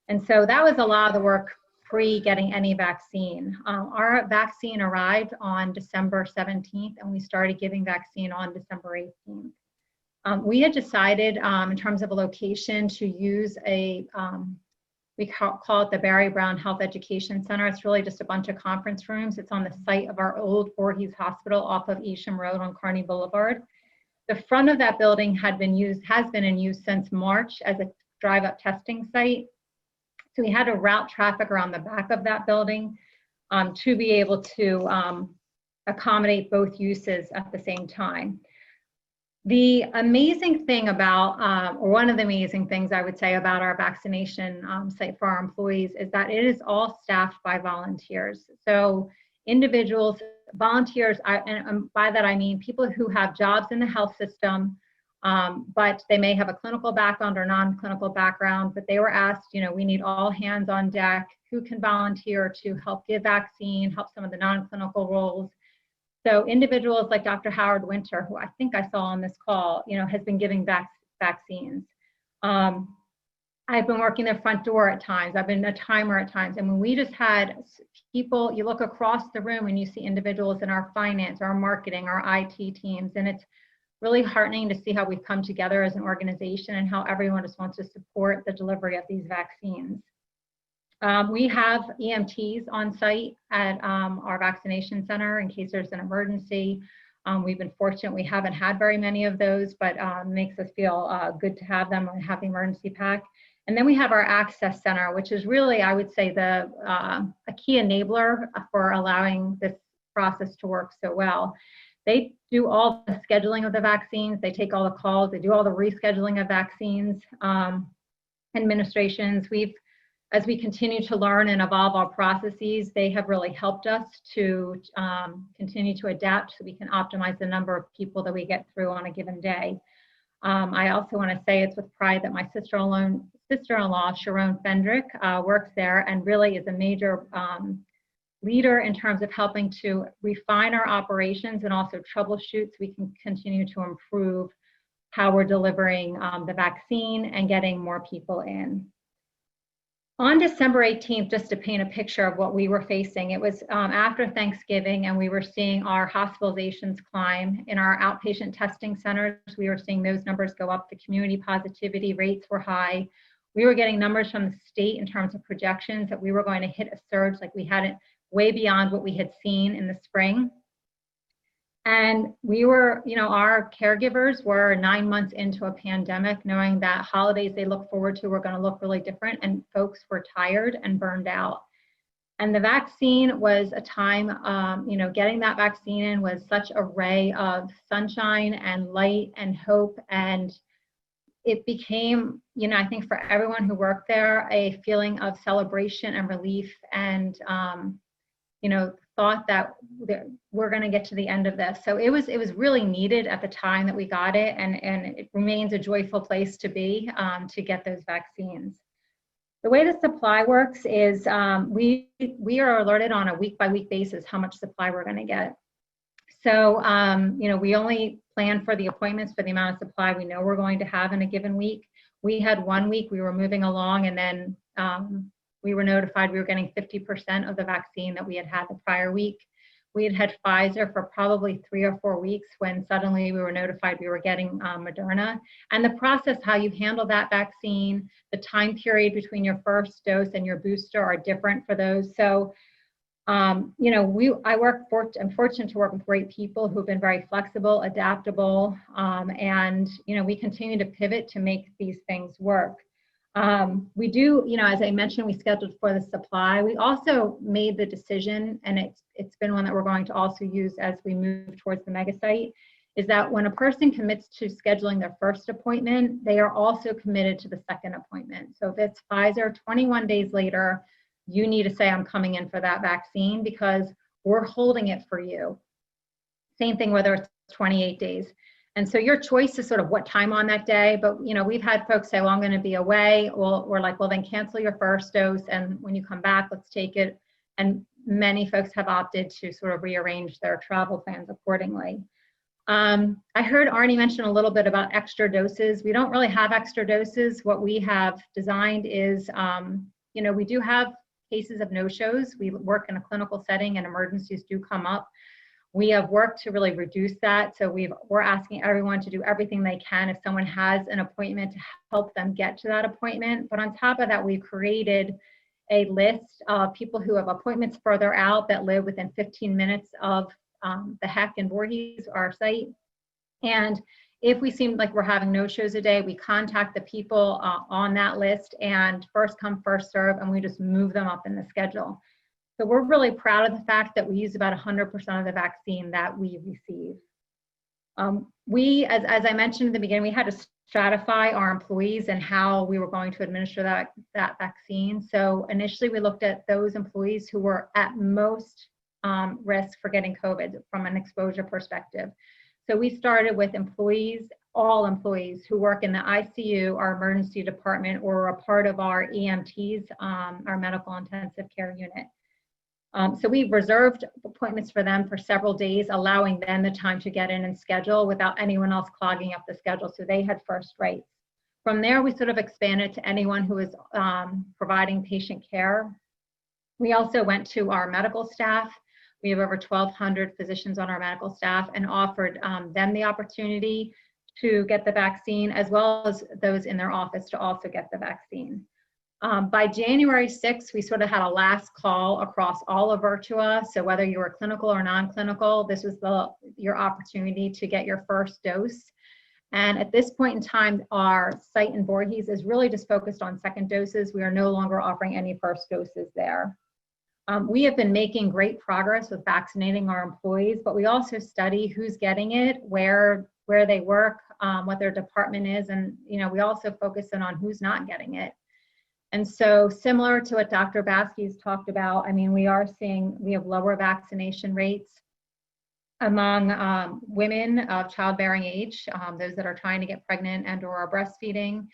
And so that was a lot of the work pre-getting any vaccine. Our vaccine arrived on December 17th, and we started giving vaccine on December 18th. We had decided in terms of a location to use a, we call it the Barry Brown Health Education Center. It's really just a bunch of conference rooms. It's on the site of our old Voorhees Hospital off of Isham Road on Kearney Boulevard. The front of that building has been in use since March as a drive-up testing site. So we had to route traffic around the back of that building to be able to accommodate both uses at the same time. The amazing thing about, or one of the amazing things I would say about our vaccination site for our employees is that it is all staffed by volunteers. So individuals, volunteers, and by that I mean people who have jobs in the health system, but they may have a clinical background or non-clinical background, but they were asked, you know, we need all hands on deck. Who can volunteer to help give vaccine, help some of the non-clinical roles? So individuals like Dr. Howard Winter, who I think I saw on this call, you know, has been giving vaccines. I've been working the front door at times. I've been a timer at times. And when we just had people, you look across the room and you see individuals in our finance, our marketing, our IT teams, and it's really heartening to see how we've come together as an organization and how everyone just wants to support the delivery of these vaccines. We have EMTs on site at our vaccination center in case there's an emergency. We've been fortunate, we haven't had very many of those, but makes us feel good to have them and have the emergency pack. And then we have our access center, which is really, I would say, a key enabler for allowing this process to work so well. They do all the scheduling of the vaccines, they take all the calls, they do all the rescheduling of vaccines, administrations. As we continue to learn and evolve our processes, they have really helped us to continue to adapt so we can optimize the number of people that we get through on a given day. I also want to say it's with pride that my sister-in-law, Sharon Fendrick, works there and really is a major leader in terms of helping to refine our operations and also troubleshoot so we can continue to improve how we're delivering the vaccine and getting more people in. On December 18th, just to paint a picture of what we were facing, it was after Thanksgiving and we were seeing our hospitalizations climb. In our outpatient testing centers, we were seeing those numbers go up. The community positivity rates were high. We were getting numbers from the state in terms of projections that we were going to hit a surge like we hadn't, way beyond what we had seen in the spring. And we were, you know, our caregivers were 9 months into a pandemic, knowing that holidays they look forward to were going to look really different, and folks were tired and burned out. And the vaccine was a time, you know, getting that vaccine in was such a ray of sunshine and light and hope. And it became, you know, I think for everyone who worked there, a feeling of celebration and relief and, you know, thought that we're going to get to the end of this. So it was really needed at the time that we got it, and it remains a joyful place to be to get those vaccines. The way the supply works is we are alerted on a week-by-week basis how much supply we're going to get. So you know, we only plan for the appointments for the amount of supply we know we're going to have in a given week. We had 1 week we were moving along, and then we were notified we were getting 50% of the vaccine that we had had the prior week. We had had Pfizer for probably 3 or 4 weeks when suddenly we were notified we were getting Moderna. And the process, how you handle that vaccine, the time period between your first dose and your booster are different for those. So, you know, I'm fortunate to work with great people who've been very flexible, adaptable, and, you know, we continue to pivot to make these things work. We do, you know, as I mentioned, we scheduled for the supply. We also made the decision, and it's been one that we're going to also use as we move towards the mega site, is that when a person commits to scheduling their first appointment, they are also committed to the second appointment. So if it's Pfizer, 21 days later, you need to say, I'm coming in for that vaccine because we're holding it for you. Same thing whether it's 28 days. And so your choice is sort of what time on that day, but you know, we've had folks say, well, I'm going to be away. Well, we're like, well, then cancel your first dose, and when you come back, let's take it. And many folks have opted to sort of rearrange their travel plans accordingly. I heard Arnie mention a little bit about extra doses. We don't really have extra doses. What we have designed is, you know, we do have cases of no-shows. We work in a clinical setting and emergencies do come up. We have worked to really reduce that. So we're asking everyone to do everything they can if someone has an appointment to help them get to that appointment. But on top of that, we've created a list of people who have appointments further out that live within 15 minutes of the HEC in Voorhees, our site. And if we seem like we're having no shows a day, we contact the people on that list and first come, first serve, and we just move them up in the schedule. So we're really proud of the fact that we use about 100% of the vaccine that we receive. As I mentioned in the beginning, we had to stratify our employees and how we were going to administer that vaccine. So initially we looked at those employees who were at most risk for getting COVID from an exposure perspective. So we started with all employees who work in the ICU, our emergency department, or are a part of our EMTs, our medical intensive care unit. So we reserved appointments for them for several days, allowing them the time to get in and schedule without anyone else clogging up the schedule. So they had first rights. From there, we sort of expanded to anyone who is providing patient care. We also went to our medical staff. We have over 1,200 physicians on our medical staff and offered them the opportunity to get the vaccine, as well as those in their office to also get the vaccine. By January 6th, we sort of had a last call across all of Virtua. So whether you were clinical or non-clinical, this was your opportunity to get your first dose. And at this point in time, our site in Voorhees is really just focused on second doses. We are no longer offering any first doses there. We have been making great progress with vaccinating our employees, but we also study who's getting it, where they work, what their department is, and we also focus in on who's not getting it. And so similar to what Dr. Baskies talked about, I mean, we have lower vaccination rates among women of childbearing age, those that are trying to get pregnant and or are breastfeeding,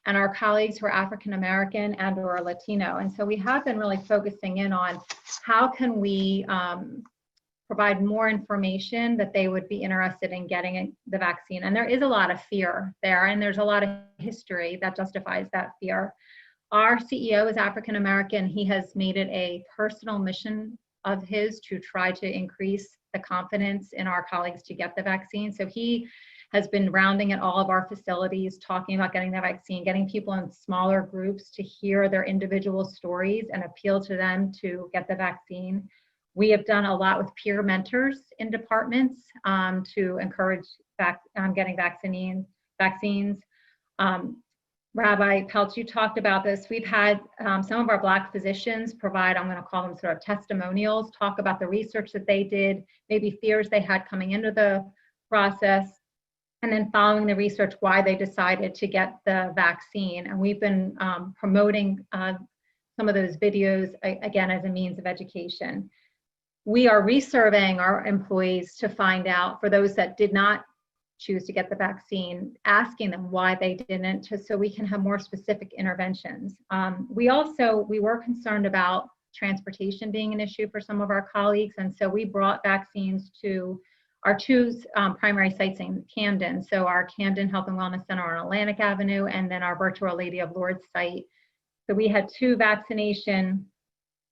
and our colleagues who are African American and or Latino. And so we have been really focusing in on how can we provide more information that they would be interested in getting the vaccine. And there is a lot of fear there, and there's a lot of history that justifies that fear. Our CEO is African American. He has made it a personal mission of his to try to increase the confidence in our colleagues to get the vaccine. So he has been rounding at all of our facilities, talking about getting the vaccine, getting people in smaller groups to hear their individual stories and appeal to them to get the vaccine. We have done a lot with peer mentors in departments to encourage getting vaccines. Rabbi Peltz, you talked about this. We've had some of our Black physicians provide, I'm going to call them sort of testimonials, talk about the research that they did, maybe fears they had coming into the process, and then following the research, why they decided to get the vaccine. And we've been promoting some of those videos, again, as a means of education. We are resurveying our employees to find out, for those that did not choose to get the vaccine, asking them why they didn't, so we can have more specific interventions. We were concerned about transportation being an issue for some of our colleagues, and so we brought vaccines to our two primary sites in Camden. So our Camden Health and Wellness Center on Atlantic Avenue, and then our Virtual Lady of Lourdes site. So we had two vaccination,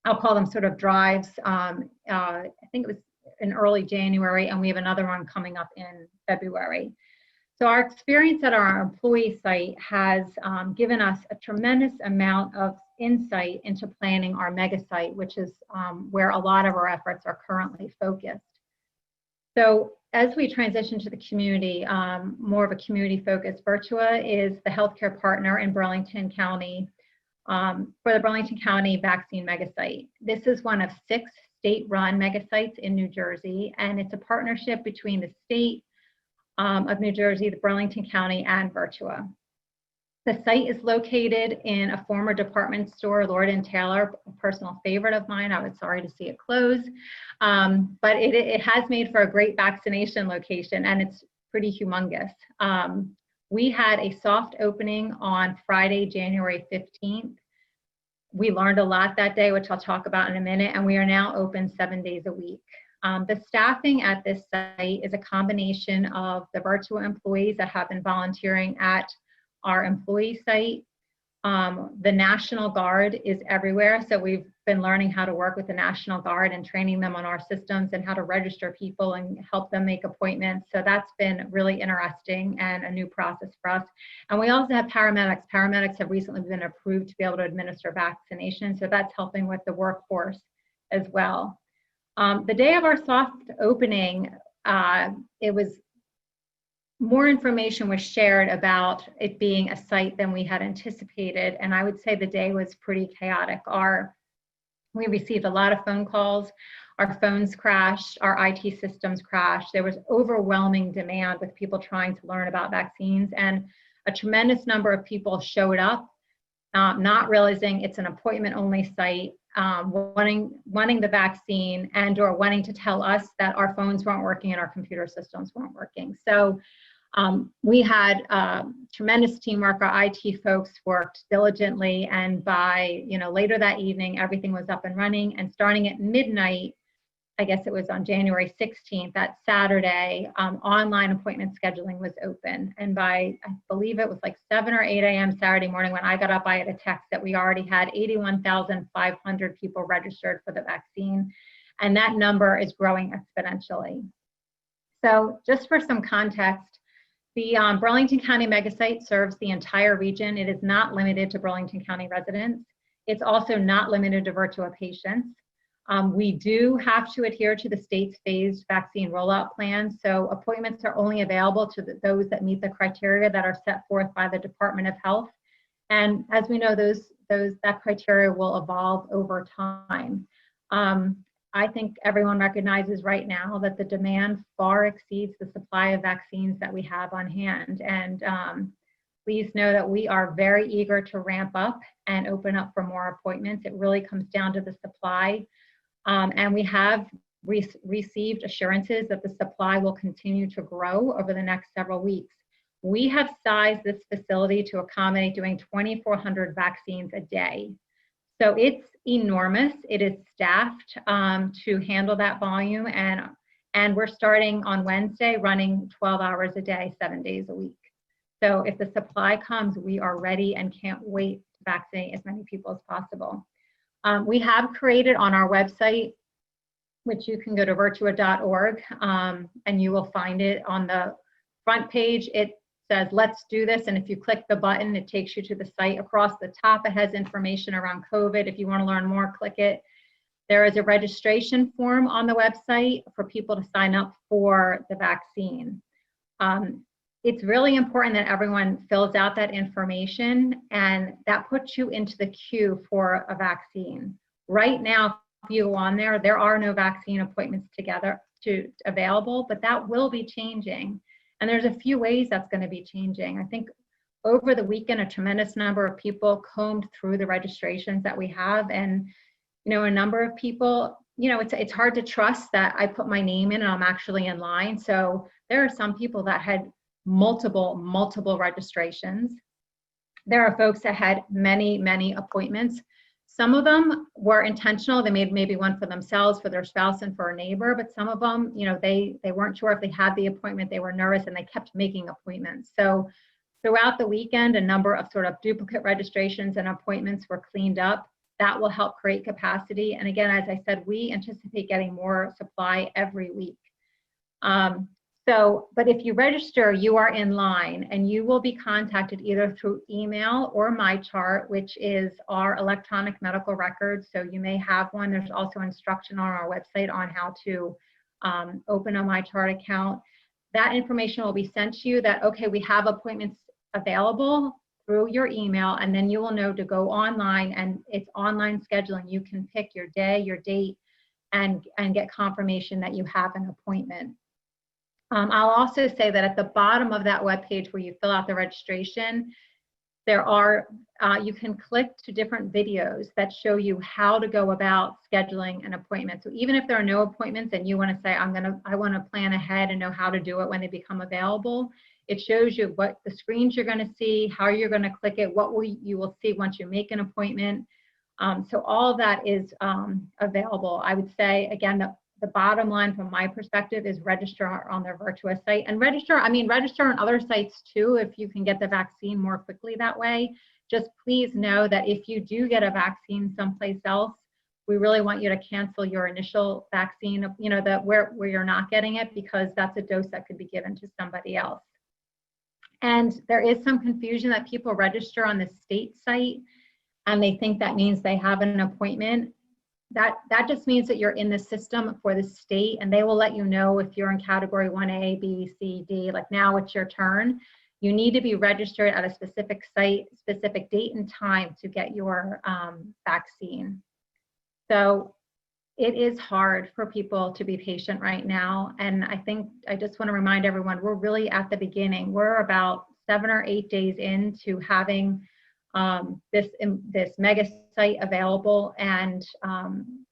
I'll call them sort of drives. I think it was in early January, and we have another one coming up in February. So our experience at our employee site has given us a tremendous amount of insight into planning our mega site, which is where a lot of our efforts are currently focused. So as we transition to the community, more of a community focus, Virtua is the healthcare partner in Burlington County for the Burlington County Vaccine Mega Site. This is one of 6 state-run mega sites in New Jersey, and it's a partnership between the state of New Jersey, the Burlington County, and Virtua. The site is located in a former department store, Lord & Taylor, a personal favorite of mine. I was sorry to see it close, but it has made for a great vaccination location, and it's pretty humongous. We had a soft opening on Friday, January 15th. We learned a lot that day, which I'll talk about in a minute, and we are now open 7 days a week. The staffing at this site is a combination of the Virtua employees that have been volunteering at our employee site, The National Guard is everywhere. So we've been learning how to work with the National Guard and training them on our systems and how to register people and help them make appointments. So that's been really interesting and a new process for us. And we also have paramedics. Paramedics have recently been approved to be able to administer vaccination. So that's helping with the workforce as well. The day of our soft opening, it was more information was shared about it being a site than we had anticipated. And I would say the day was pretty chaotic. We received a lot of phone calls. Our phones crashed, our IT systems crashed. There was overwhelming demand with people trying to learn about vaccines, and a tremendous number of people showed up, not realizing it's an appointment-only site, wanting the vaccine and or wanting to tell us that our phones weren't working and our computer systems weren't working. So we had tremendous teamwork. Our IT folks worked diligently, and by later that evening, everything was up and running. And starting at midnight, I guess it was on January 16th, that Saturday, online appointment scheduling was open. And by, I believe it was like 7 or 8 a.m. Saturday morning when I got up, I had a text that we already had 81,500 people registered for the vaccine. And that number is growing exponentially. So just for some context, the Burlington County megasite serves the entire region. It is not limited to Burlington County residents. It's also not limited to Virtua patients. We do have to adhere to the state's phased vaccine rollout plan. So appointments are only available to those that meet the criteria that are set forth by the Department of Health. And as we know, that criteria will evolve over time. I think everyone recognizes right now that the demand far exceeds the supply of vaccines that we have on hand. And please know that we are very eager to ramp up and open up for more appointments. It really comes down to the supply. And we have received assurances that the supply will continue to grow over the next several weeks. We have sized this facility to accommodate doing 2,400 vaccines a day. So it's enormous. It is staffed to handle that volume, and we're starting on Wednesday running 12 hours a day, 7 days a week. So if the supply comes, we are ready and can't wait to vaccinate as many people as possible. We have created on our website, which you can go to virtua.org, and you will find it on the front page. It says, let's do this. And if you click the button, it takes you to the site. Across the top, it has information around COVID. If you want to learn more, click it. There is a registration form on the website for people to sign up for the vaccine. It's really important that everyone fills out that information, and that puts you into the queue for a vaccine. Right now, if you go on there, there are no vaccine appointments available, but that will be changing. And there's a few ways that's going to be changing. I think over the weekend, a tremendous number of people combed through the registrations that we have. And, a number of people, it's hard to trust that I put my name in and I'm actually in line. So there are some people that had multiple registrations. There are folks that had many appointments. Some of them were intentional. They made maybe one for themselves, for their spouse, and for a neighbor. But some of them, they weren't sure if they had the appointment. They were nervous and they kept making appointments. So throughout the weekend, a number of sort of duplicate registrations and appointments were cleaned up. That will help create capacity. And again, as I said, we anticipate getting more supply every week. But if you register, you are in line, and you will be contacted either through email or MyChart, which is our electronic medical record. So you may have one. There's also instruction on our website on how to open a MyChart account. That information will be sent to you that, okay, we have appointments available through your email, and then you will know to go online, and it's online scheduling. You can pick your day, your date, and get confirmation that you have an appointment. I'll also say that at the bottom of that webpage where you fill out the registration, there are, you can click to different videos that show you how to go about scheduling an appointment. So even if there are no appointments and you want to say, I want to plan ahead and know how to do it when they become available, it shows you what the screens you're going to see, how you're going to click it, you will see once you make an appointment. So all of that is available. I would say, again, the bottom line from my perspective is register on their Virtua site, and register on other sites too if you can get the vaccine more quickly that way. just please know that if you do get a vaccine someplace else, we really want you to cancel your initial vaccine, where you're not getting it, because that's a dose that could be given to somebody else. And there is some confusion that people register on the state site and they think that means they have an appointment. That just means that you're in the system for the state, and they will let you know if you're in category 1A, B, C, D, like now it's your turn. You need to be registered at a specific site, specific date and time to get your vaccine. So it is hard for people to be patient right now. And I think I just want to remind everyone, we're really at the beginning. We're about 7 or 8 days into having this mega site available. And,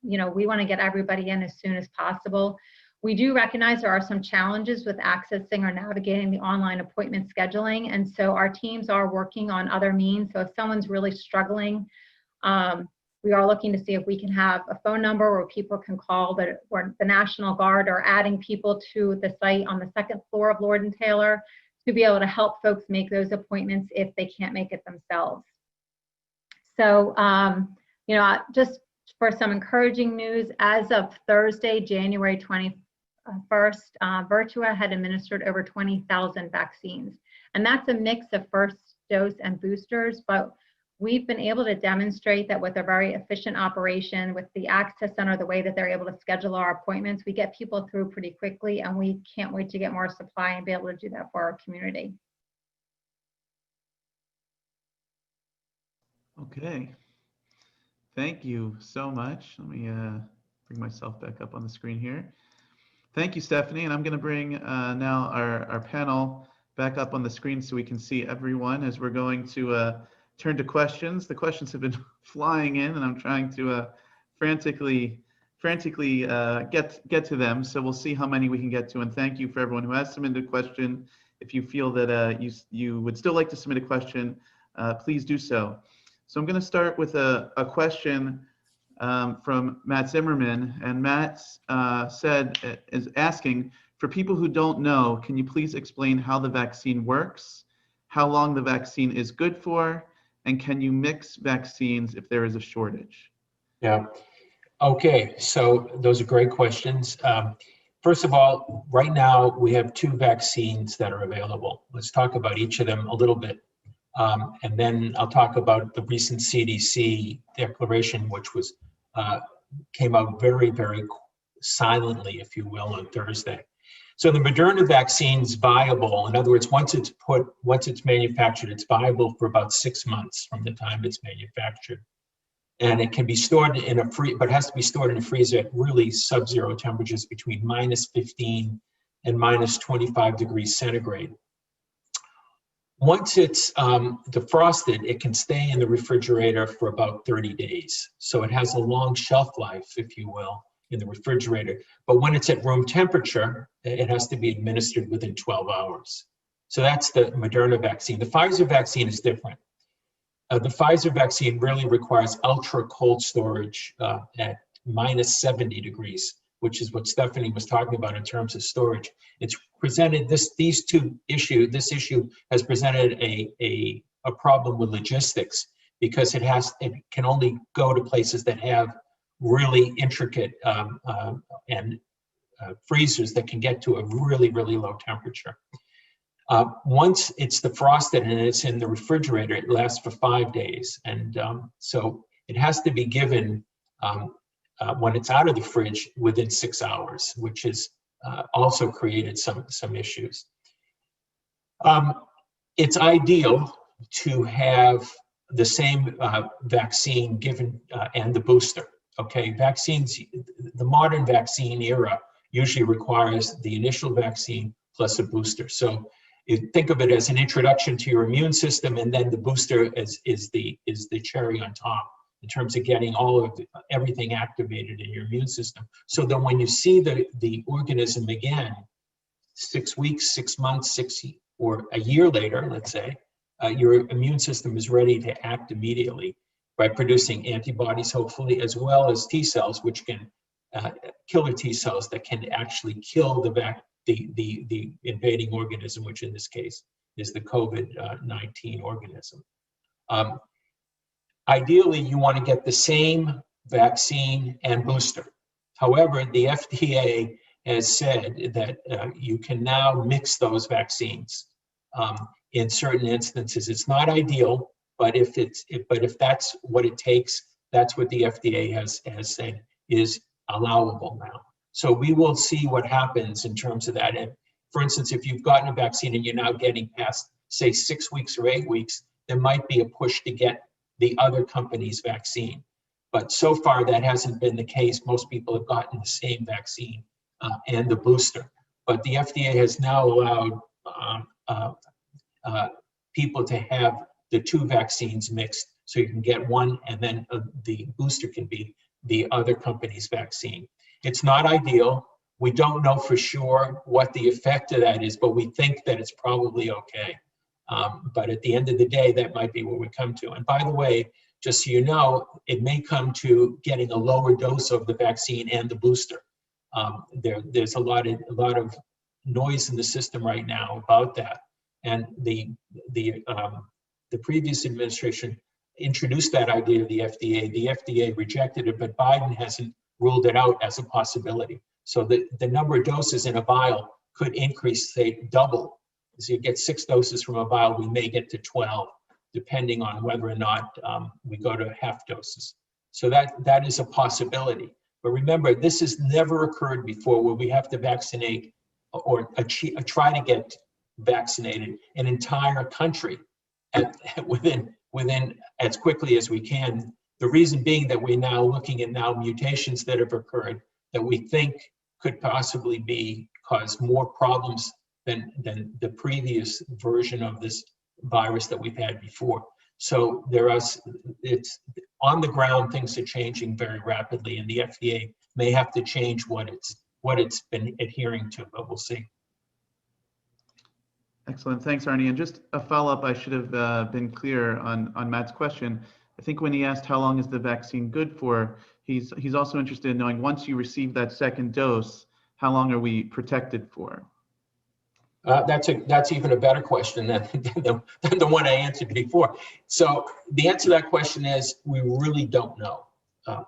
we want to get everybody in as soon as possible. We do recognize there are some challenges with accessing or navigating the online appointment scheduling. And so our teams are working on other means. So if someone's really struggling, we are looking to see if we can have a phone number where people can call, or the National Guard are adding people to the site on the second floor of Lord & Taylor to be able to help folks make those appointments if they can't make it themselves. So, just for some encouraging news, as of Thursday, January 21st, Virtua had administered over 20,000 vaccines. And that's a mix of first dose and boosters, but we've been able to demonstrate that with a very efficient operation, with the access center, the way that they're able to schedule our appointments, we get people through pretty quickly, and we can't wait to get more supply and be able to do that for our community. Okay. Thank you so much. Let me bring myself back up on the screen here. Thank you, Stephanie. And I'm going to bring now our panel back up on the screen so we can see everyone as we're going to turn to questions. The questions have been flying in, and I'm trying to frantically get to them. So we'll see how many we can get to. And thank you for everyone who has submitted a question. If you feel that you would still like to submit a question, please do so. So I'm going to start with a question from Matt Zimmerman. And Matt is asking, for people who don't know, can you please explain how the vaccine works, how long the vaccine is good for, and can you mix vaccines if there is a shortage? Yeah. Okay, so those are great questions. First of all, right now we have 2 vaccines that are available. Let's talk about each of them a little bit. And then I'll talk about the recent CDC declaration, which was came out very, very silently, if you will, on Thursday. So the Moderna vaccine is viable. In other words, once it's manufactured, it's viable for about 6 months from the time it's manufactured. And it can be stored in a but it has to be stored in a freezer at really sub-zero temperatures between -15 and -25 degrees centigrade. Once it's defrosted, it can stay in the refrigerator for about 30 days. So it has a long shelf life, if you will, in the refrigerator. But when it's at room temperature, it has to be administered within 12 hours. So that's the Moderna vaccine. The Pfizer vaccine is different. The Pfizer vaccine really requires ultra cold storage at -70 degrees, which is what Stephanie was talking about in terms of storage. It's presented this issue has presented a problem with logistics, because it can only go to places that have really intricate freezers that can get to a really, really low temperature. Once it's defrosted and it's in the refrigerator, it lasts for 5 days. And so it has to be given when it's out of the fridge within 6 hours, which has also created some issues. It's ideal to have the same vaccine given and the booster. Okay, vaccines, the modern vaccine era usually requires the initial vaccine plus a booster. So you think of it as an introduction to your immune system, and then the booster is the cherry on top in terms of getting everything activated in your immune system. So that when you see the organism again, 6 weeks, 6 months, or a year later, let's say, your immune system is ready to act immediately by producing antibodies, hopefully, as well as T cells, which can killer T cells that can actually kill the invading organism, which in this case is the COVID-19 organism. ideally, you want to get the same vaccine and booster. However, the FDA has said that you can now mix those vaccines in certain instances. It's not ideal, but if that's what it takes, that's what the FDA has said is allowable now. So we will see what happens in terms of that. And for instance, if you've gotten a vaccine and you're now getting past, say, 6 weeks or 8 weeks, there might be a push to get the other company's vaccine. But so far, that hasn't been the case. Most people have gotten the same vaccine and the booster. But the FDA has now allowed people to have the 2 vaccines mixed, so you can get one and then the booster can be the other company's vaccine. It's not ideal. We don't know for sure what the effect of that is, but we think that it's probably okay. But at the end of the day, that might be what we come to. And by the way, just so you know, it may come to getting a lower dose of the vaccine and the booster. There's a lot of noise in the system right now about that. And the previous administration introduced that idea to the FDA. The FDA rejected it, but Biden hasn't ruled it out as a possibility. So the number of doses in a vial could increase, say, double. So you get 6 doses from a vial, we may get to 12, depending on whether or not we go to half doses. So that is a possibility. But remember, this has never occurred before where we have to vaccinate or try to get vaccinated an entire country within as quickly as we can. The reason being that we're now looking at mutations that have occurred that we think could possibly cause more problems than the previous version of this virus that we've had before. So it's on the ground, things are changing very rapidly, and the FDA may have to change what it's been adhering to, but we'll see. Excellent. Thanks, Arnie. And just a follow-up, I should have been clear on Matt's question. I think when he asked how long is the vaccine good for, he's also interested in knowing once you receive that second dose, how long are we protected for? That's even a better question than the one I answered before. So the answer to that question is we really don't know.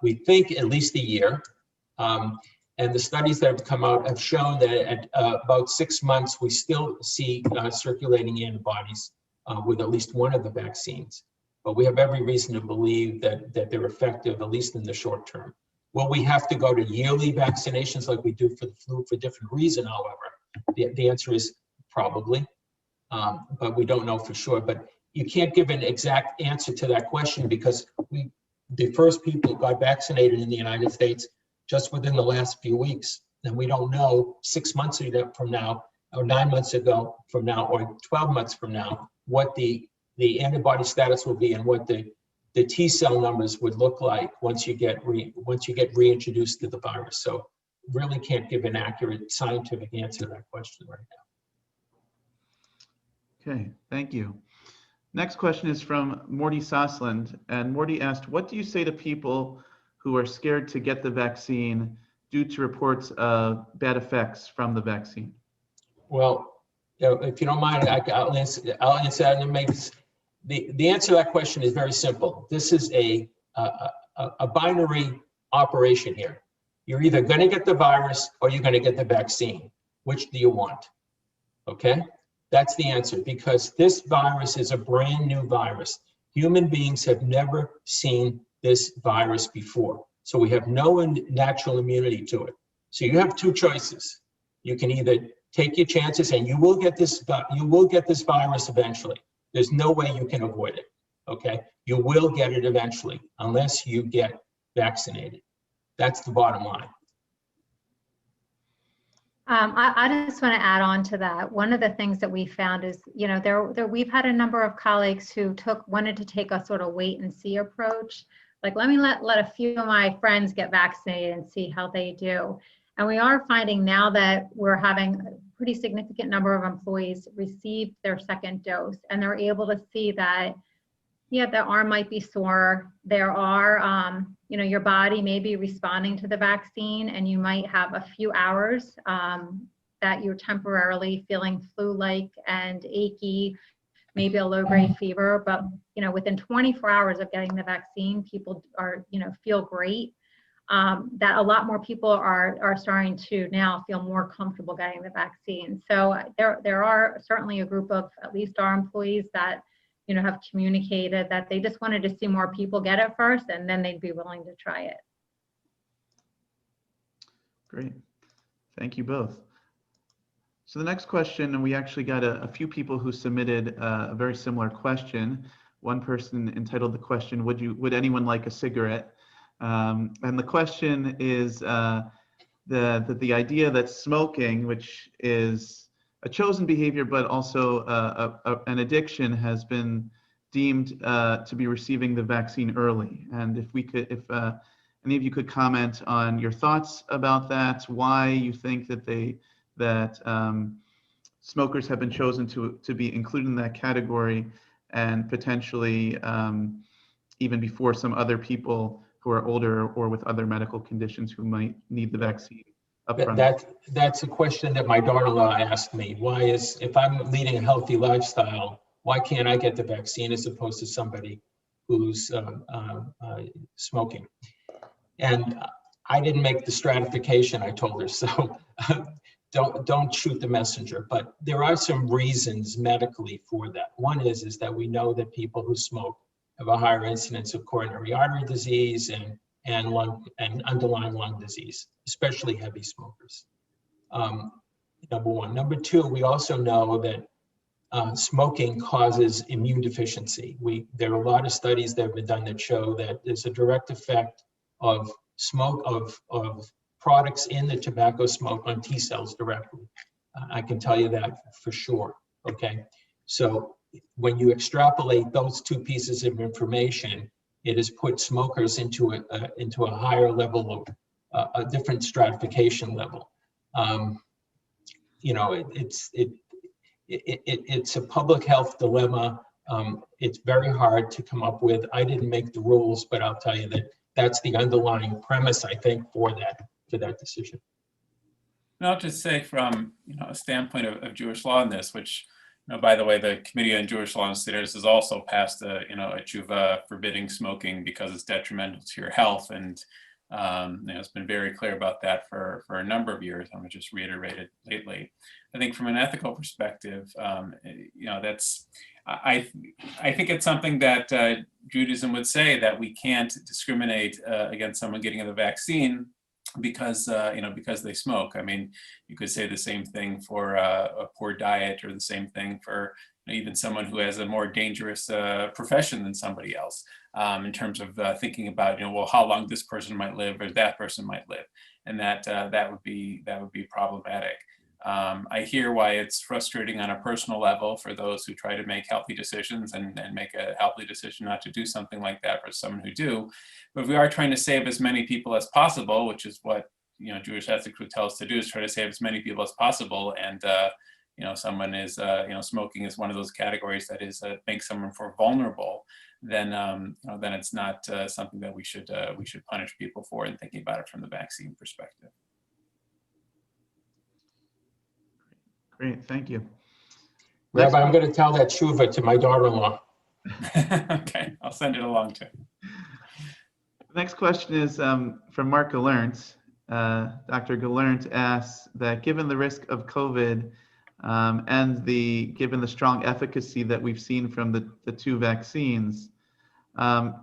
We think at least a year. And the studies that have come out have shown that at about 6 months, we still see circulating antibodies with at least one of the vaccines. But we have every reason to believe that they're effective, at least in the short term. Will we have to go to yearly vaccinations like we do for the flu for different reason, however? The answer is probably, but we don't know for sure. But you can't give an exact answer to that question because the first people got vaccinated in the United States just within the last few weeks. And we don't know 6 months from now, or 9 months ago from now, or 12 months from now, what the antibody status will be and what the T cell numbers would look like once you get reintroduced to the virus. So really can't give an accurate scientific answer to that question right now. Okay, thank you. Next question is from Morty Sosland, and Morty asked, what do you say to people who are scared to get the vaccine due to reports of bad effects from the vaccine? Well, if you don't mind, I'll answer that, and it makes the answer to that question is very simple. This is a binary operation here. You're either going to get the virus or you're going to get the vaccine. Which do you want? Okay, that's the answer, because this virus is a brand new virus. Human beings have never seen this virus before, so we have no natural immunity to it. So you have 2 choices. You can either take your chances, and you will get this virus eventually. There's no way you can avoid it. Okay, you will get it eventually unless you get vaccinated. That's the bottom line. I just want to add on to that. One of the things that we found is, we've had a number of colleagues who wanted to take a sort of wait and see approach. Like, let me let a few of my friends get vaccinated and see how they do. And we are finding now that we're having a pretty significant number of employees receive their second dose, and they're able to see that, yeah, the arm might be sore. There are, your body may be responding to the vaccine, and you might have a few hours that you're temporarily feeling flu-like and achy, maybe a low-grade fever, but within 24 hours of getting the vaccine, people are feel great. That a lot more people are starting to now feel more comfortable getting the vaccine. So there are certainly a group of at least our employees that have communicated that they just wanted to see more people get it first, and then they'd be willing to try it. Great, thank you both. So the next question, and we actually got a few people who submitted a very similar question. One person entitled the question, would anyone like a cigarette? And the question is the idea that smoking, which is a chosen behavior, but also an addiction, has been deemed to be receiving the vaccine early. And if any of you could comment on your thoughts about that, why you think that smokers have been chosen to be included in that category, and potentially even before some other people who are older or with other medical conditions who might need the vaccine upfront. That's a question that my daughter-in-law asked me. If I'm leading a healthy lifestyle, why can't I get the vaccine as opposed to somebody who's smoking? And I didn't make the stratification, I told her, so don't shoot the messenger. But there are some reasons medically for that. One is that we know that people who smoke have a higher incidence of coronary artery disease and underlying lung disease, especially heavy smokers. Number one. Number two, we also know that smoking causes immune deficiency. There are a lot of studies that have been done that show that there's a direct effect of products in the tobacco smoke on T cells directly. I can tell you that for sure. Okay, so when you extrapolate those two pieces of information, it has put smokers into a higher level of a different stratification level. It's a public health dilemma. It's very hard to come up with. I didn't make the rules, but I'll tell you that that's the underlying premise, I think, for that decision. And I'll just say from a standpoint of Jewish law in this, which by the way, the Committee on Jewish Law and Standards has also passed a teshuvah forbidding smoking because it's detrimental to your health, and it's been very clear about that for a number of years. I'm going to just reiterate it lately. I think from an ethical perspective, that's I think it's something that Judaism would say, that we can't discriminate against someone getting the vaccine because they smoke. I mean, you could say the same thing for a poor diet, or the same thing for even someone who has a more dangerous profession than somebody else, in terms of thinking about well, how long this person might live or that person might live, and that would be problematic. I hear why it's frustrating on a personal level for those who try to make healthy decisions and make a healthy decision not to do something like that for someone who do. But if we are trying to save as many people as possible, which is what Jewish ethics would tell us to do, is try to save as many people as possible, and someone is smoking is one of those categories that is makes someone more vulnerable, then it's not something that we should punish people for, in thinking about it from the vaccine perspective. Great, thank you. Rabbi, I'm going to tell that teshuvah to my daughter-in-law. Okay, I'll send it along too. The next question is from Mark Gallernt. Dr. Gallernt asks that given the risk of COVID and given the strong efficacy that we've seen from the two vaccines,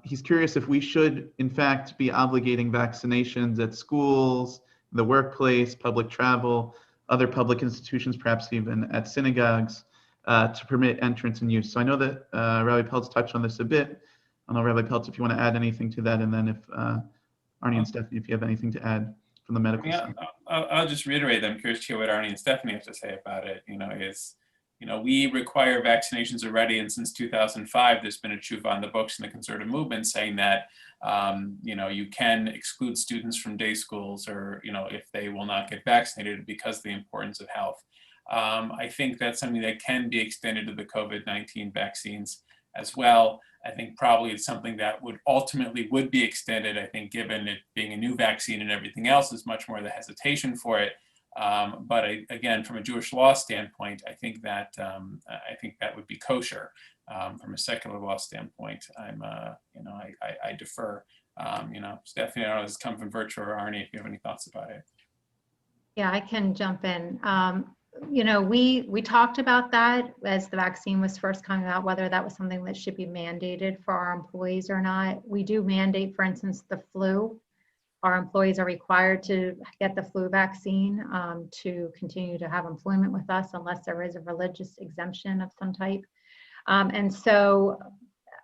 he's curious if we should in fact be obligating vaccinations at schools, the workplace, public travel, other public institutions, perhaps even at synagogues, to permit entrance and use. So I know that Rabbi Peltz touched on this a bit. I don't know, Rabbi Peltz, if you want to add anything to that, and then if Arnie and Stephanie, if you have anything to add from the medical side. I'll just reiterate that I'm curious to hear what Arnie and Stephanie have to say about it. We require vaccinations already, and since 2005, there's been a teshuvah on the books in the conservative movement saying that you can exclude students from day schools, or if they will not get vaccinated because of the importance of health. I think that's something that can be extended to the COVID-19 vaccines as well. I think probably it's something that would be extended. I think given it being a new vaccine and everything else, is much more the hesitation for it. But again, from a Jewish law standpoint, I think that would be kosher. From a secular law standpoint, I defer. Stephanie, I don't know, this come from Virtua or Arnie, if you have any thoughts about it. Yeah, I can jump in. We talked about that as the vaccine was first coming out, whether that was something that should be mandated for our employees or not. We do mandate, for instance, the flu. Our employees are required to get the flu vaccine to continue to have employment with us unless there is a religious exemption of some type. And so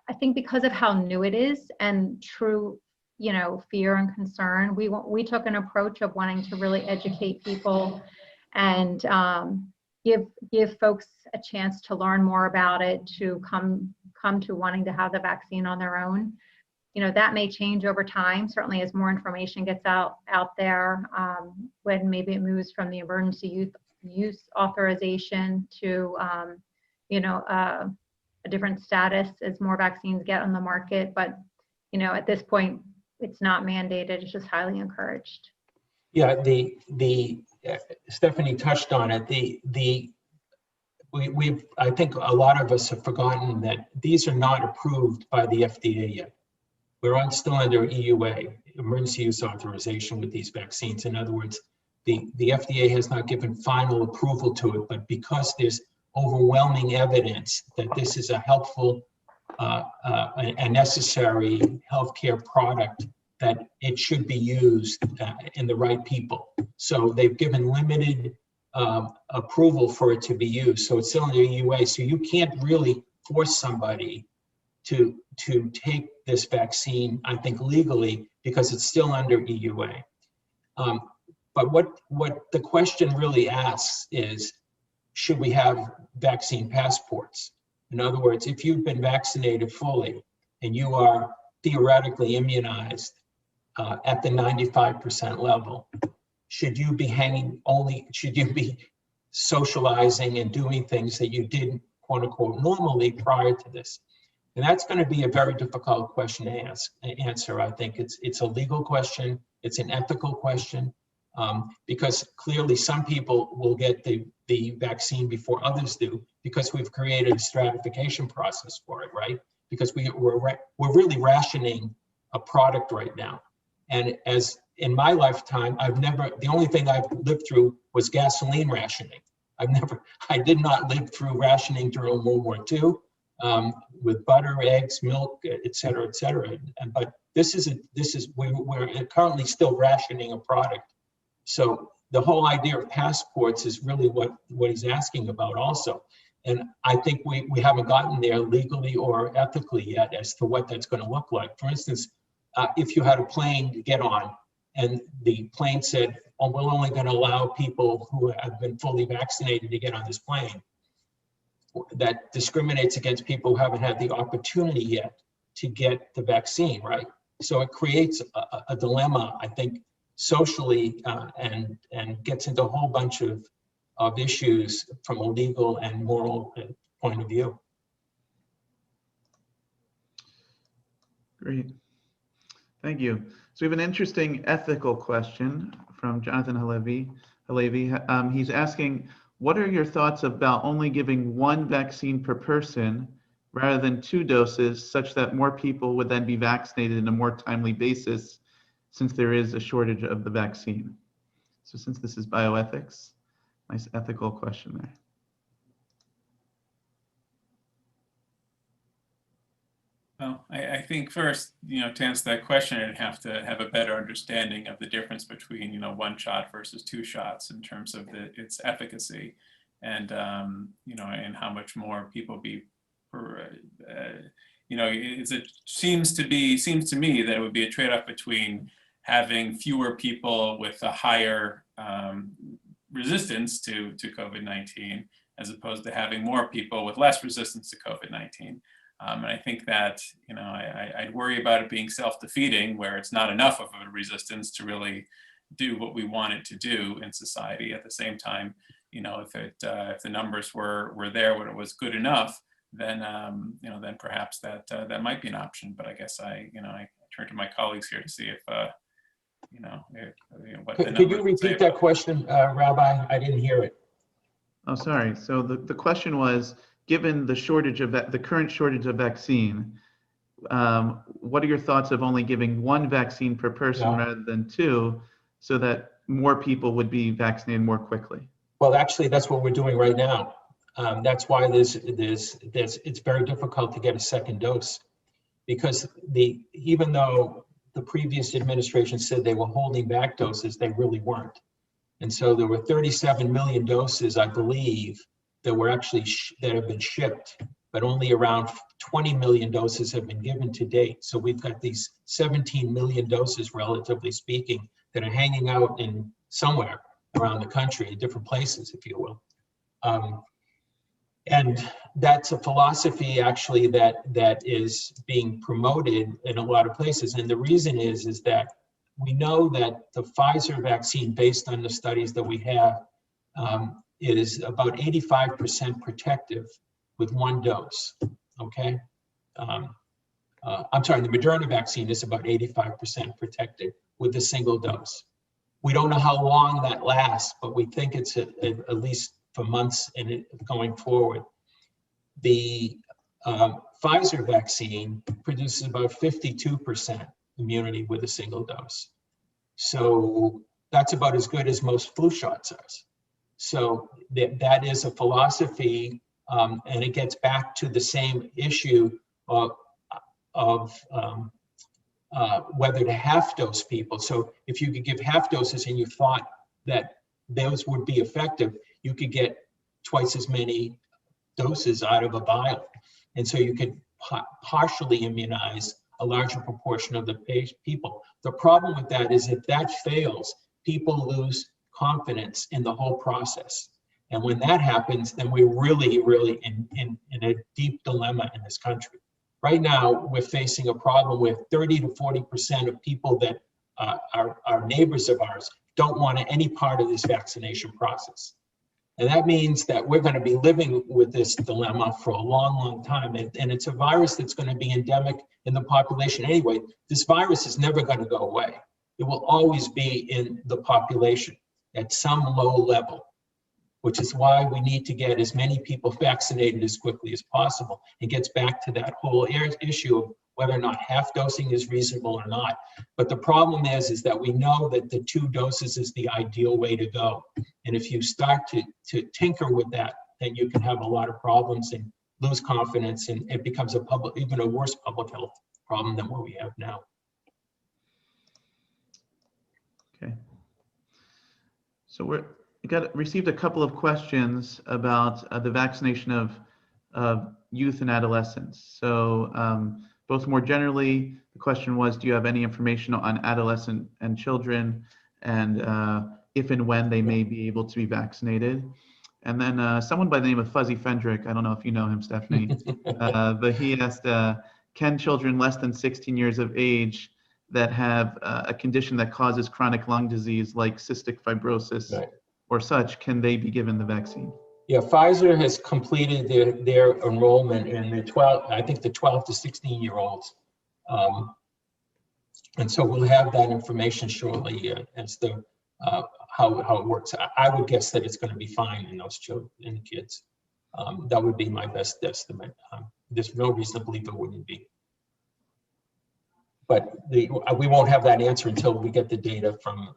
I think because of how new it is and true, fear and concern, we took an approach of wanting to really educate people and give folks a chance to learn more about it, to come to wanting to have the vaccine on their own. That may change over time, certainly as more information gets out there, when maybe it moves from the emergency use authorization to, a different status as more vaccines get on the market. But, at this point, it's not mandated, it's just highly encouraged. Yeah, Stephanie touched on it. I think a lot of us have forgotten that these are not approved by the FDA yet. We're still under EUA, emergency use authorization, with these vaccines. In other words, the FDA has not given final approval to it, but because there's overwhelming evidence that this is a helpful and necessary healthcare product, that it should be used in the right people. So they've given limited approval for it to be used. So it's still under EUA. So you can't really force somebody to take this vaccine, I think, legally, because it's still under EUA. But what the question really asks is, should we have vaccine passports? In other words, if you've been vaccinated fully and you are theoretically immunized at the 95% level, should you be socializing and doing things that you did, quote unquote, normally prior to this? And that's going to be a very difficult question to answer. I think it's a legal question, it's an ethical question, because clearly some people will get the vaccine before others do, because we've created a stratification process for it, right? Because we're really rationing a product right now. And as in my lifetime, the only thing I've lived through was gasoline rationing. I did not live through rationing during World War II. With butter, eggs, milk, et cetera, et cetera. But we're currently still rationing a product. So the whole idea of passports is really what he's asking about also. And I think we haven't gotten there legally or ethically yet as to what that's going to look like. For instance, if you had a plane to get on and the plane said, oh, we're only going to allow people who have been fully vaccinated to get on this plane, that discriminates against people who haven't had the opportunity yet to get the vaccine, right? So it creates a dilemma, I think, socially, and gets into a whole bunch of issues from a legal and moral point of view. Great. Thank you. So we have an interesting ethical question from Jonathan Halevi. He's asking, what are your thoughts about only giving one vaccine per person rather than 2 doses, such that more people would then be vaccinated in a more timely basis, since there is a shortage of the vaccine? So since this is bioethics, nice ethical question there. Well, I think first, to answer that question, I'd have to have a better understanding of the difference between, 1 shot versus 2 shots in terms of its efficacy, and and how much more people be, it seems to me that it would be a trade-off between having fewer people with a higher resistance to COVID-19, as opposed to having more people with less resistance to COVID-19. And I think that, I'd worry about it being self-defeating, where it's not enough of a resistance to really do what we want it to do in society. At the same time, if the numbers were there when it was good enough, then then perhaps that might be an option. But I guess I turn to my colleagues here to see if you know, what Could you repeat that question, Rabbi? I didn't hear it. Oh, sorry. So the question was, given the shortage of the current shortage of vaccine, what are your thoughts of only giving one vaccine per person rather than two, so that more people would be vaccinated more quickly? Well, actually, that's what we're doing right now. That's why it's very difficult to get a second dose, because even though the previous administration said they were holding back doses, they really weren't. And so there were 37 million doses, I believe, that were actually that have been shipped, but only around 20 million doses have been given to date. So we've got these 17 million doses, relatively speaking, that are hanging out in somewhere around the country, in different places, if you will. And that's a philosophy actually that is being promoted in a lot of places. And the reason is that we know that the Pfizer vaccine, based on the studies that we have, is about 85% protective with one dose, okay? I'm sorry, the Moderna vaccine is about 85% protected with a single dose. We don't know how long that lasts, but we think it's at least for months and going forward. The Pfizer vaccine produces about 52% immunity with a single dose. So that's about as good as most flu shots are. So that is a philosophy, and it gets back to the same issue of whether to half dose people. So if you could give half doses and you thought that those would be effective, you could get twice as many doses out of a vial. And so you could partially immunize a larger proportion of the people. The problem with that is if that fails, people lose confidence in the whole process. And when that happens, then we're really, really in a deep dilemma in this country. Right now, we're facing a problem with 30 to 40% of people that are neighbors of ours don't want any part of this vaccination process. And that means that we're going to be living with this dilemma for a long, long time. And it's a virus that's going to be endemic in the population anyway. This virus is never going to go away. It will always be in the population at some low level, which is why we need to get as many people vaccinated as quickly as possible. It gets back to that whole issue of whether or not half dosing is reasonable or not. But the problem is that we know that the 2 doses is the ideal way to go. And if you start to tinker with that, then you can have a lot of problems and lose confidence, and it becomes even a worse public health problem than what we have now. Okay. So we received a couple of questions about the vaccination of youth and adolescents. So both more generally, the question was, do you have any information on adolescent and children, and if and when they may be able to be vaccinated? And then someone by the name of Fuzzy Fendrick, I don't know if you know him, Stephanie, but he asked, can children less than 16 years of age that have a condition that causes chronic lung disease like cystic fibrosis or such, can they be given the vaccine? Yeah, Pfizer has completed their enrollment in the 12 to 16-year-olds. And so we'll have that information shortly as to how it works. I would guess that it's going to be fine in those children and kids. That would be my best estimate. There's no reason to believe it wouldn't be. But we won't have that answer until we get the data from,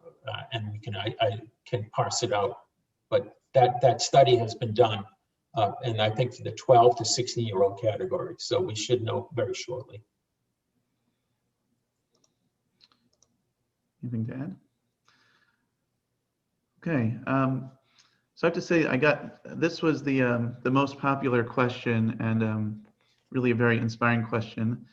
and I can parse it out. But that study has been done, and I think for the 12 to 16-year-old category. So we should know very shortly. Anything to add? Okay. So I have to say, this was the most popular question, and really a very inspiring question.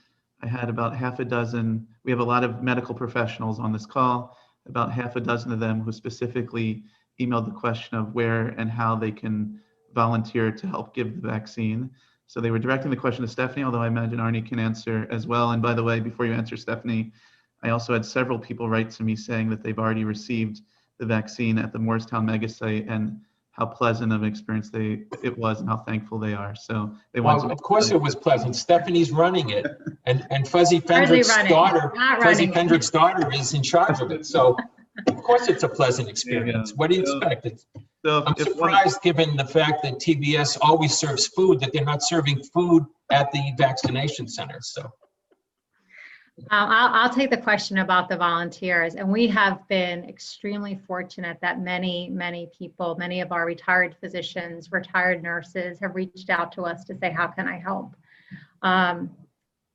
I had about half a dozen. We have a lot of medical professionals on this call. About half a dozen of them who specifically emailed the question of where and how they can volunteer to help give the vaccine. So they were directing the question to Stephanie, although I imagine Arnie can answer as well. And by the way, before you answer, Stephanie, I also had several people write to me saying that they've already received the vaccine at the Morristown megasite and how pleasant of an experience it was and how thankful they are. So they want Well, to. of course it was pleasant. Stephanie's running it, and Fuzzy Hardly Fendrick's running, daughter, not Fuzzy running. Fendrick's daughter is in charge of it. So of course it's a pleasant There you experience. go. What do you So- expect? So I'm if one, surprised, given the fact that TBS always serves food, that they're not serving food at the vaccination centers. So I'll take the question about the volunteers, and we have been extremely fortunate that many people, many of our retired physicians, retired nurses have reached out to us to say, how can I help? And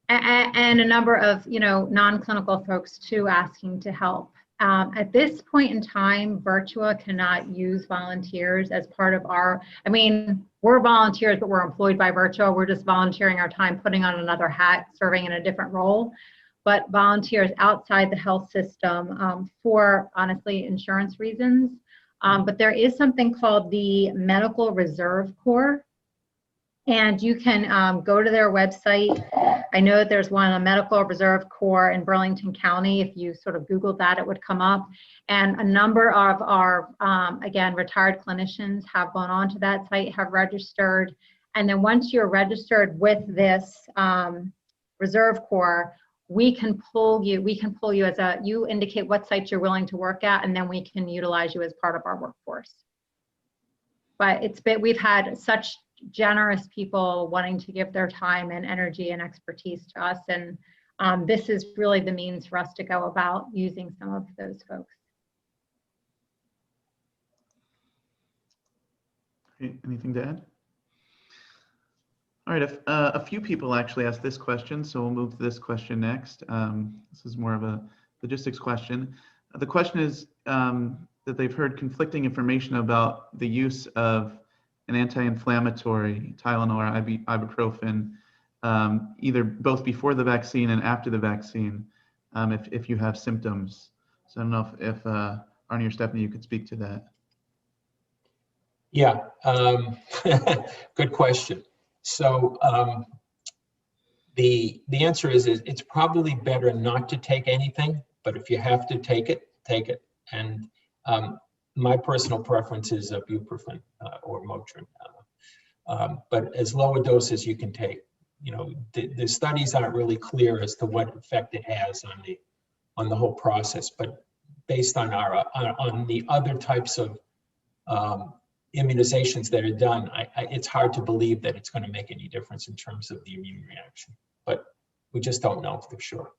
a number of, non-clinical folks too asking to help. At this point in time, Virtua cannot use volunteers as part of we're volunteers, but we're employed by Virtua. We're just volunteering our time, putting on another hat, serving in a different role. But volunteers outside the health system for, honestly, insurance reasons. But there is something called the Medical Reserve Corps. And you can go to their website. I know that there's one, a Medical Reserve Corps in Burlington County. If you sort of Googled that, it would come up. And a number of our, again, retired clinicians have gone onto that site, have registered. And then once you're registered with this Reserve Corps, we can pull you as you indicate what sites you're willing to work at, and then we can utilize you as part of our workforce. But we've had such generous people wanting to give their time and energy and expertise to us, and this is really the means for us to go about using some of those folks. Okay, anything to add? All right, a few people actually asked this question, so we'll move to this question next. This is more of a logistics question. The question is that they've heard conflicting information about the use of an anti-inflammatory, Tylenol or ibuprofen, either both before the vaccine and after the vaccine, if you have symptoms. So I don't know if Arnie or Stephanie, you could speak to that. yeah, good question. So the answer is it's probably better not to take anything, but if you have to take it, take it. And my personal preference is ibuprofen or Motrin, but as low a dose as you can take. The studies aren't really clear as to what effect it has on the whole process, but based on on the other types of immunizations that are done, it's hard to believe that it's going to make any difference in terms of the immune reaction, but we just don't know for sure.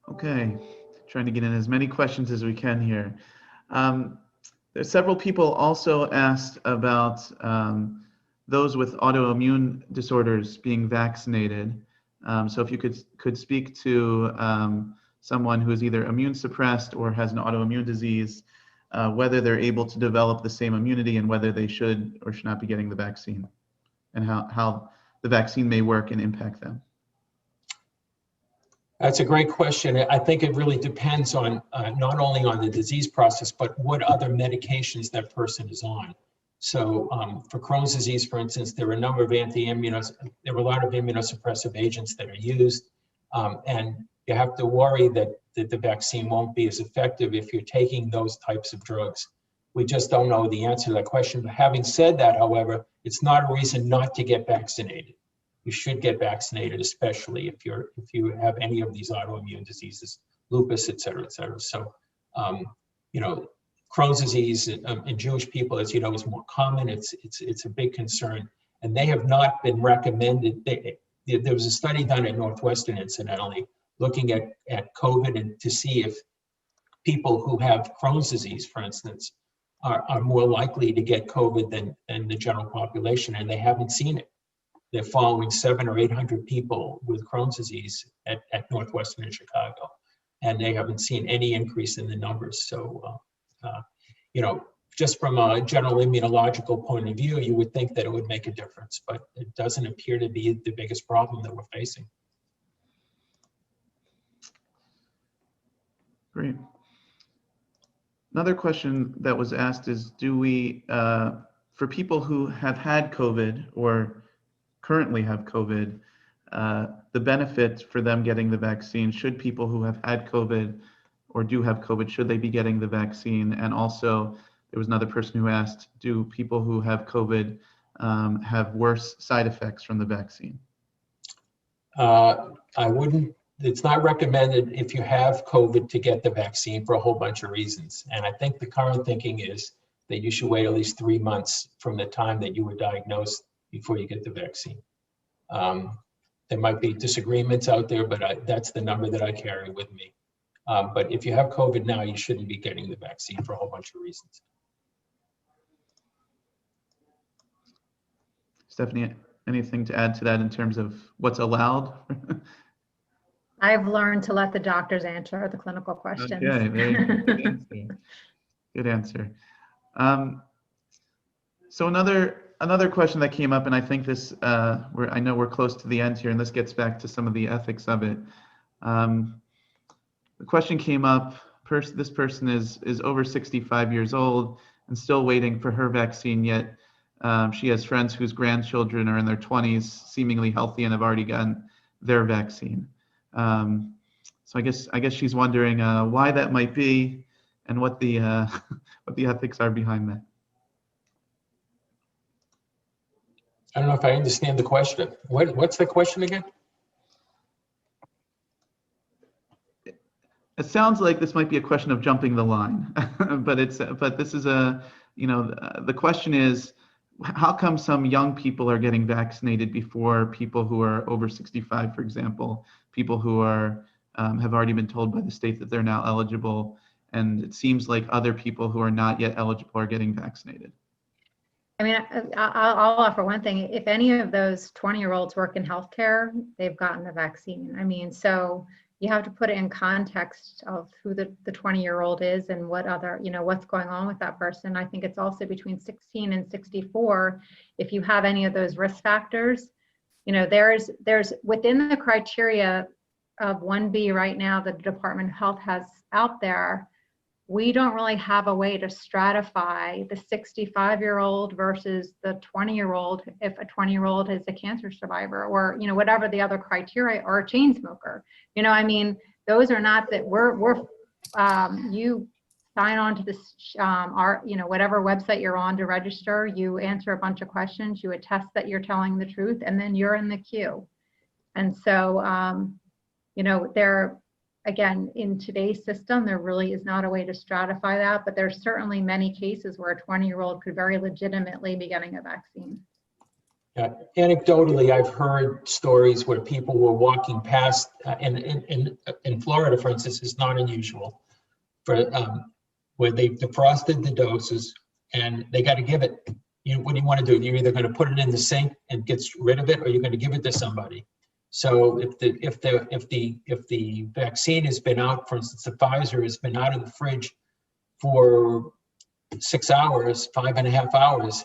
Okay, trying to get in as many questions as we can here. There's several people also asked about those with autoimmune disorders being vaccinated. So if you could speak to someone who is either immune suppressed or has an autoimmune disease, whether they're able to develop the same immunity and whether they should or should not be getting the vaccine, and how the vaccine may work and impact them. That's a great question. I think it really depends on not only on the disease process, but what other medications that person is on. So for Crohn's disease, for instance, there are a number of there were a lot of immunosuppressive agents that are used, and you have to worry that the vaccine won't be as effective if you're taking those types of drugs. We just don't know the answer to that question. But having said that, however, it's not a reason not to get vaccinated. You should get vaccinated, especially if you have any of these autoimmune diseases, lupus, et cetera, et cetera. So, Crohn's disease in Jewish people, as you know, is more common. It's a big concern, and they have not been recommended. There was a study done at Northwestern, incidentally, looking at COVID and to see if people who have Crohn's disease, for instance, are more likely to get COVID than the general population, and they haven't seen it. They're following 700 or 800 people with Crohn's disease at Northwestern in Chicago, and they haven't seen any increase in the numbers. So, just from a general immunological point of view, you would think that it would make a difference, but it doesn't appear to be the biggest problem that we're facing. Great. Another question that was asked is, do we, for people who have had COVID or currently have COVID, the benefit for them getting the vaccine, should people who have had COVID or do have COVID, should they be getting the vaccine? And also, there was another person who asked, do people who have COVID have worse side effects from the vaccine? I wouldn't, it's not recommended if you have COVID to get the vaccine for a whole bunch of reasons. And I think the current thinking is that you should wait at least 3 months from the time that you were diagnosed before you get the vaccine. There might be disagreements out there, but that's the number that I carry with me. But if you have COVID now, you shouldn't be getting the vaccine for a whole bunch of reasons. Stephanie, anything to add to that in terms of what's allowed? I've learned to let the doctors answer the clinical questions. Okay, very good. Good answer. So another question that came up, and I think this, I know we're close to the end here, and this gets back to some of the ethics of it. The question came up, this person is over 65 years old and still waiting for her vaccine, yet she has friends whose grandchildren are in their 20s, seemingly healthy, and have already gotten their vaccine. So I guess she's wondering why that might be and what the ethics are behind that. I don't know if I understand the question. What's the question again? It sounds like this might be a question of jumping the line, but this is the question is, how come some young people are getting vaccinated before people who are over 65, for example, people who are have already been told by the state that they're now eligible, and it seems like other people who are not yet eligible are getting vaccinated? I mean, I'll offer one thing. If any of those 20-year-olds work in healthcare, they've gotten the vaccine. I mean, so you have to put it in context of who the 20-year-old is and what other, what's going on with that person. I think it's also between 16 and 64. If you have any of those risk factors, there's within the criteria of 1B right now that the Department of Health has out there, we don't really have a way to stratify the 65-year-old versus the 20-year-old if a 20-year-old is a cancer survivor or, whatever the other criteria, or a chain smoker. Those are not that you sign on to this, whatever website you're on to register, you answer a bunch of questions, you attest that you're telling the truth, and then you're in the queue. And so, again, in today's system, there really is not a way to stratify that, but there's certainly many cases where a 20-year-old could very legitimately be getting a vaccine. Yeah. Anecdotally, I've heard stories where people were walking past, in Florida, for instance, is not unusual, where they defrosted the doses and they got to give it. What do you want to do? You're either going to put it in the sink and get rid of it, or you're going to give it to somebody. So if the vaccine has been out, for instance, the Pfizer has been out of the fridge for 6 hours, 5.5 hours,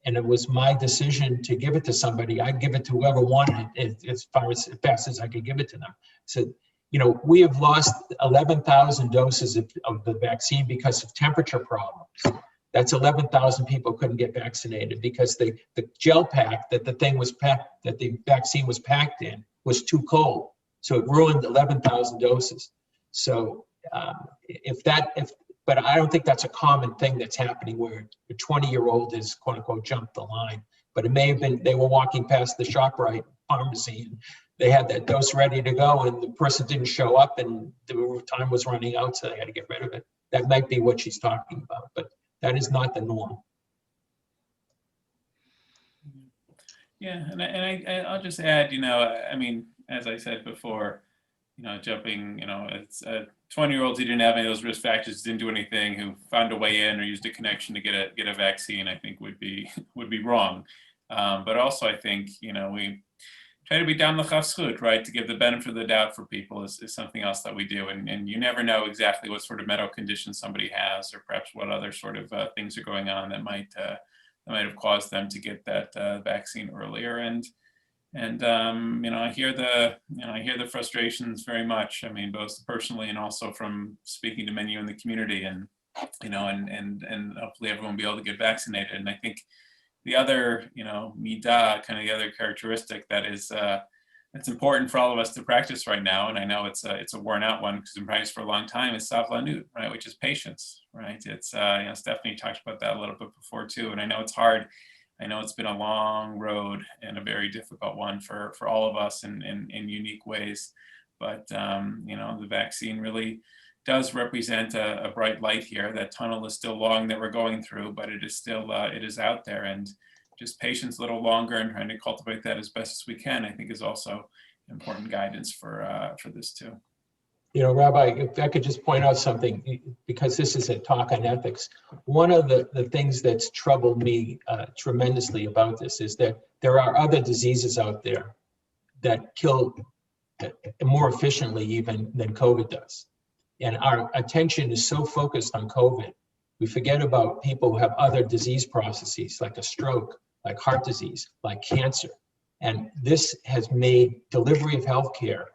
and it was my decision to give it to somebody, I'd give it to whoever wanted it as fast as I could give it to them. So, we have lost 11,000 doses of the vaccine because of temperature problems. That's 11,000 people couldn't get vaccinated because the gel pack that the vaccine was packed in was too cold. So it ruined 11,000 doses. So but I don't think that's a common thing that's happening where a 20-year-old is quote unquote jumped the line. But it may have been, they were walking past the ShopRite pharmacy and they had that dose ready to go and the person didn't show up and the time was running out, so they had to get rid of it. That might be what she's talking about, but that is not the norm. Yeah, and I'll just add, as I said before, jumping, it's 20-year-olds who didn't have any of those risk factors, didn't do anything, who found a way in or used a connection to get a vaccine, I think would be wrong. But also, I think, we try to be down the chafschut, right? To give the benefit of the doubt for people is something else that we do. And you never know exactly what sort of medical condition somebody has, or perhaps what other sort of things are going on that might have caused them to get that vaccine earlier. And I hear the frustrations very much. I mean, both personally and also from speaking to many in the community, and hopefully everyone will be able to get vaccinated. And I think the other, midah, kind of the other characteristic that is it's important for all of us to practice right now, and I know it's a worn out one because I've been practicing for a long time. It's Saflanut, right, which is patience, right? It's Stephanie talked about that a little bit before too, and I know it's hard. I know it's been a long road and a very difficult one for all of us in unique ways, but the vaccine really does represent a bright light here. That tunnel is still long that we're going through, but it is still it is out there, and just patience a little longer and trying to cultivate that as best as we can, I think, is also important guidance for this too. Rabbi, if I could just point out something, because this is a talk on ethics. One of the things that's troubled me tremendously about this is that there are other diseases out there that kill more efficiently even than COVID does. And our attention is so focused on COVID, we forget about people who have other disease processes like a stroke, like heart disease, like cancer. And this has made delivery of healthcare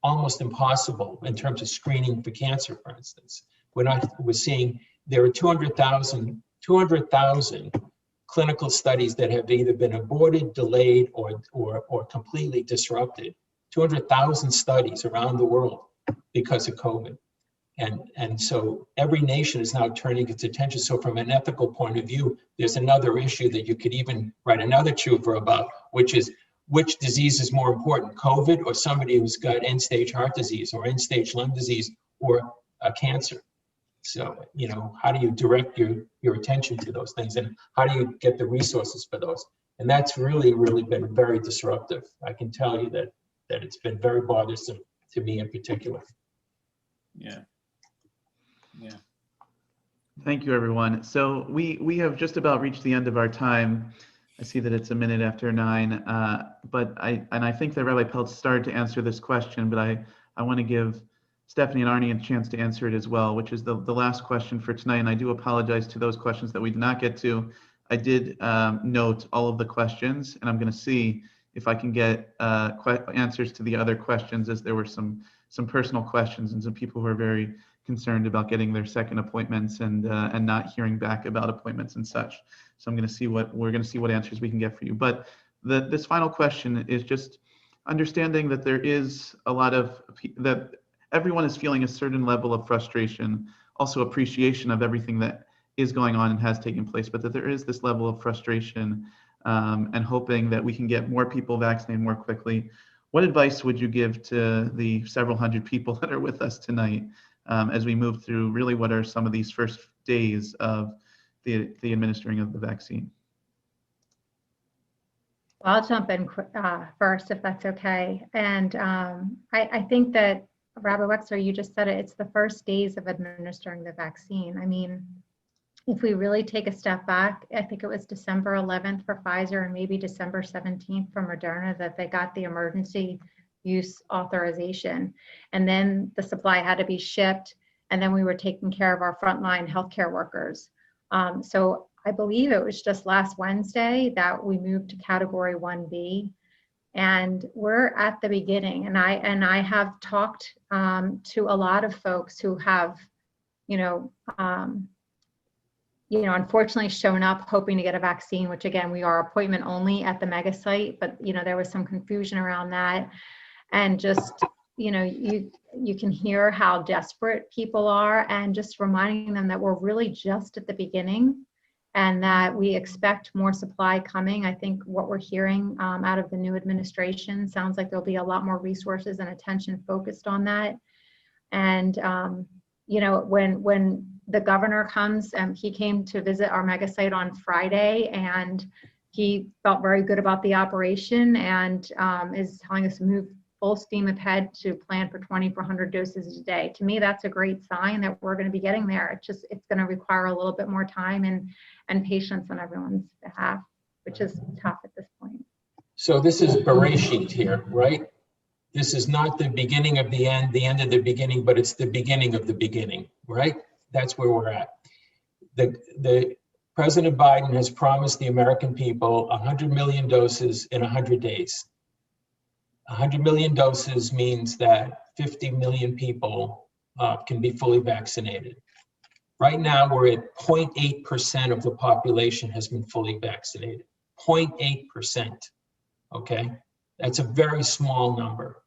almost impossible in terms of screening for cancer, for instance. We're seeing there are 200,000 clinical studies that have either been aborted, delayed, or completely disrupted. 200,000 studies around the world because of COVID. And so every nation is now turning its attention. So from an ethical point of view, there's another issue that you could even write another teshuvah about, which is which disease is more important, COVID or somebody who's got end-stage heart disease or end-stage lung disease or cancer. So, how do you direct your attention to those things, and how do you get the resources for those? And that's really, really been very disruptive. I can tell you that it's been very bothersome to me in particular. Yeah. Thank you, everyone. So we have just about reached the end of our time. I see that it's 9:01, but I think that Rabbi Peltz started to answer this question, but I want to give Stephanie and Arnie a chance to answer it as well, which is the last question for tonight. And I do apologize to those questions that we did not get to. I did note all of the questions, and I'm going to see if I can get answers to the other questions, as there were some personal questions and some people who are very concerned about getting their second appointments and not hearing back about appointments and such. So we're going to see what answers we can get for you. But this final question is just understanding that there is a lot of that everyone is feeling a certain level of frustration, also appreciation of everything that is going on and has taken place, but that there is this level of frustration and hoping that we can get more people vaccinated more quickly. What advice would you give to the several hundred people that are with us tonight as we move through really what are some of these first days of the administering of the vaccine? Well, I'll jump in first, if that's okay. And I think that, Rabbi Wexler, you just said it, it's the first days of administering the vaccine. I mean, if we really take a step back, I think it was December 11th for Pfizer and maybe December 17th for Moderna that they got the emergency use authorization. And then the supply had to be shipped, and then we were taking care of our frontline healthcare workers. So I believe it was just last Wednesday that we moved to Category 1B. And we're at the beginning, and I have talked to a lot of folks who have, unfortunately shown up hoping to get a vaccine, which again, we are appointment only at the mega site, but there was some confusion around that. And just, you can hear how desperate people are, and just reminding them that we're really just at the beginning and that we expect more supply coming. I think what we're hearing out of the new administration sounds like there'll be a lot more resources and attention focused on that. And, when the governor comes, he came to visit our mega site on Friday, and he felt very good about the operation and is telling us to move full steam ahead to plan for 2,400 doses a day. To me, that's a great sign that we're going to be getting there. It's going to require a little bit more time and patience on everyone's behalf, which is tough at this point. So this is Bereshit here, right? This is not the beginning of the end of the beginning, but it's the beginning of the beginning, right? That's where we're at. The President Biden has promised the American people 100 million doses in 100 days. 100 million doses means that 50 million people can be fully vaccinated. Right now, we're at 0.8% of the population has been fully vaccinated. 0.8%, okay? That's a very small number.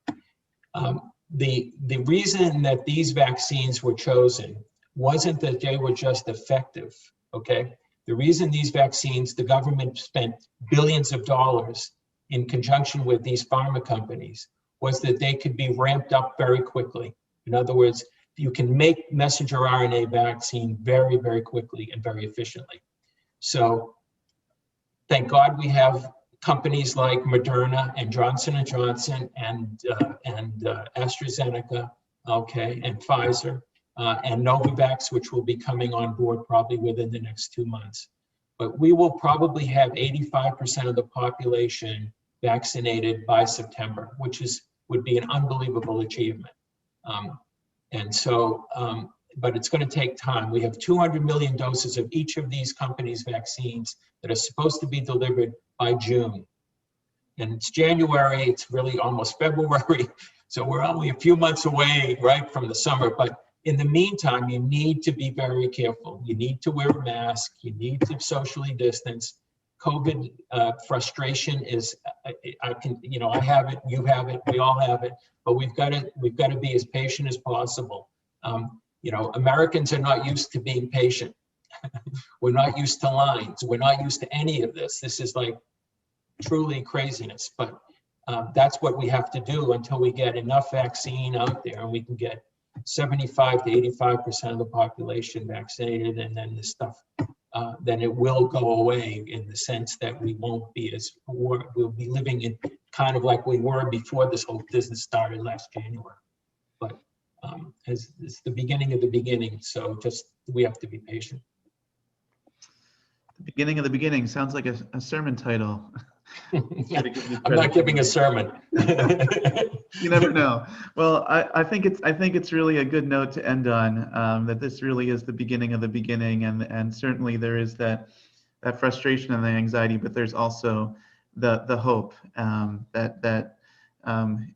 The reason that these vaccines were chosen wasn't that they were just effective, okay? The reason these vaccines, the government spent billions of dollars in conjunction with these pharma companies, was that they could be ramped up very quickly. In other words, you can make messenger RNA vaccine very, very quickly and very efficiently. So thank God we have companies like Moderna and Johnson & Johnson and AstraZeneca, okay, and Pfizer and Novavax, which will be coming on board probably within the next 2 months. But we will probably have 85% of the population vaccinated by September, which would be an unbelievable achievement. But it's going to take time. We have 200 million doses of each of these companies' vaccines that are supposed to be delivered by June. And it's January, it's really almost February. So we're only a few months away, right, from the summer. But in the meantime, you need to be very careful. You need to wear a mask. You need to socially distance. COVID frustration is, I have it, you have it, we all have it, but we've got to be as patient as possible. Americans are not used to being patient. We're not used to lines. We're not used to any of this. This is like truly craziness, but that's what we have to do until we get enough vaccine out there and we can get 75 to 85% of the population vaccinated, and then this stuff, then it will go away in the sense that we won't be we'll be living in kind of like we were before this whole business started last January. But it's the beginning of the beginning, so we have to be patient. The beginning of the beginning sounds like a sermon title. I'm not giving a sermon. You never know. Well, I think it's really a good note to end on, that this really is the beginning of the beginning, and certainly there is that frustration and the anxiety, but there's also the hope that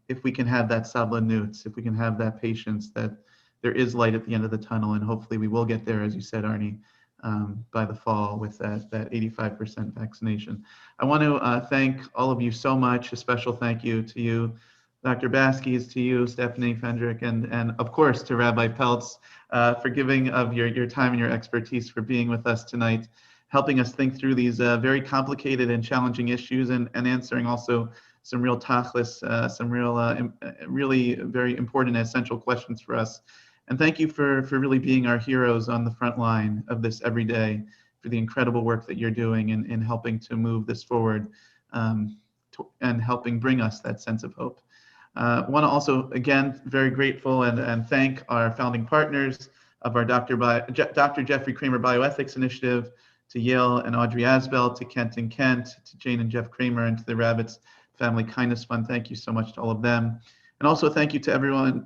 if we can have that sablanut, if we can have that patience, that there is light at the end of the tunnel, and hopefully we will get there, as you said, Arnie, by the fall with that 85% vaccination. I want to thank all of you so much. A special thank you to you, Dr. Baskies, to you, Stephanie Fendrick, and of course to Rabbi Peltz for giving of your time and your expertise, for being with us tonight, helping us think through these very complicated and challenging issues, and answering also some real tachlis, some real really very important and essential questions for us. And thank you for really being our heroes on the front line of this every day, for the incredible work that you're doing in helping to move this forward, and helping bring us that sense of hope. Want to also, again, very grateful and thank our founding partners of our Dr. Jeffrey Kramer Bioethics Initiative, to Yale and Audrey Asbell, to Kent and Kent, to Jane and Jeff Kramer, and to the Ravitz Family Kindness Fund. Thank you so much to all of them. And also thank you to everyone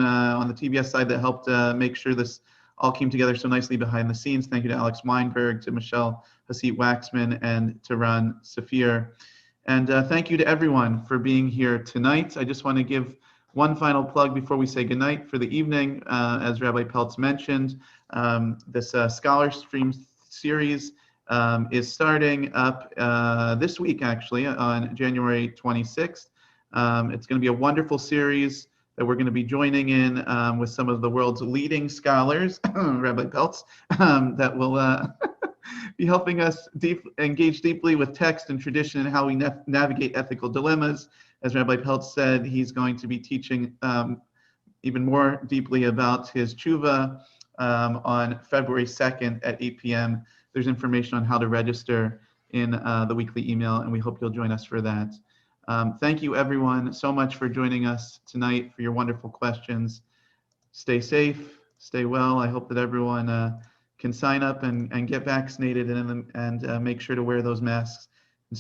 on the TBS side that helped make sure this all came together so nicely behind the scenes. Thank you to Alex Weinberg, to Michelle Hasit-Waxman, and to Ron Safir. And thank you to everyone for being here tonight. I just want to give one final plug before we say goodnight for the evening. As Rabbi Peltz mentioned, this Scholar Stream series is starting up this week, actually, on January 26th. It's going to be a wonderful series that we're going to be joining in with some of the world's leading scholars, Rabbi Peltz, that will be helping us engage deeply with text and tradition and how we navigate ethical dilemmas. As Rabbi Peltz said, he's going to be teaching even more deeply about his teshuvah on February 2nd at 8 p.m. There's information on how to register in the weekly email, and we hope you'll join us for that. Thank you, everyone, so much for joining us tonight, for your wonderful questions. Stay safe, stay well. I hope that everyone can sign up and get vaccinated, and make sure to wear those masks and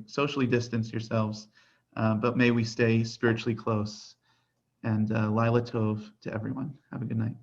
socially distance yourselves. But may we stay spiritually close. And Lila Tov to everyone. Have a good night.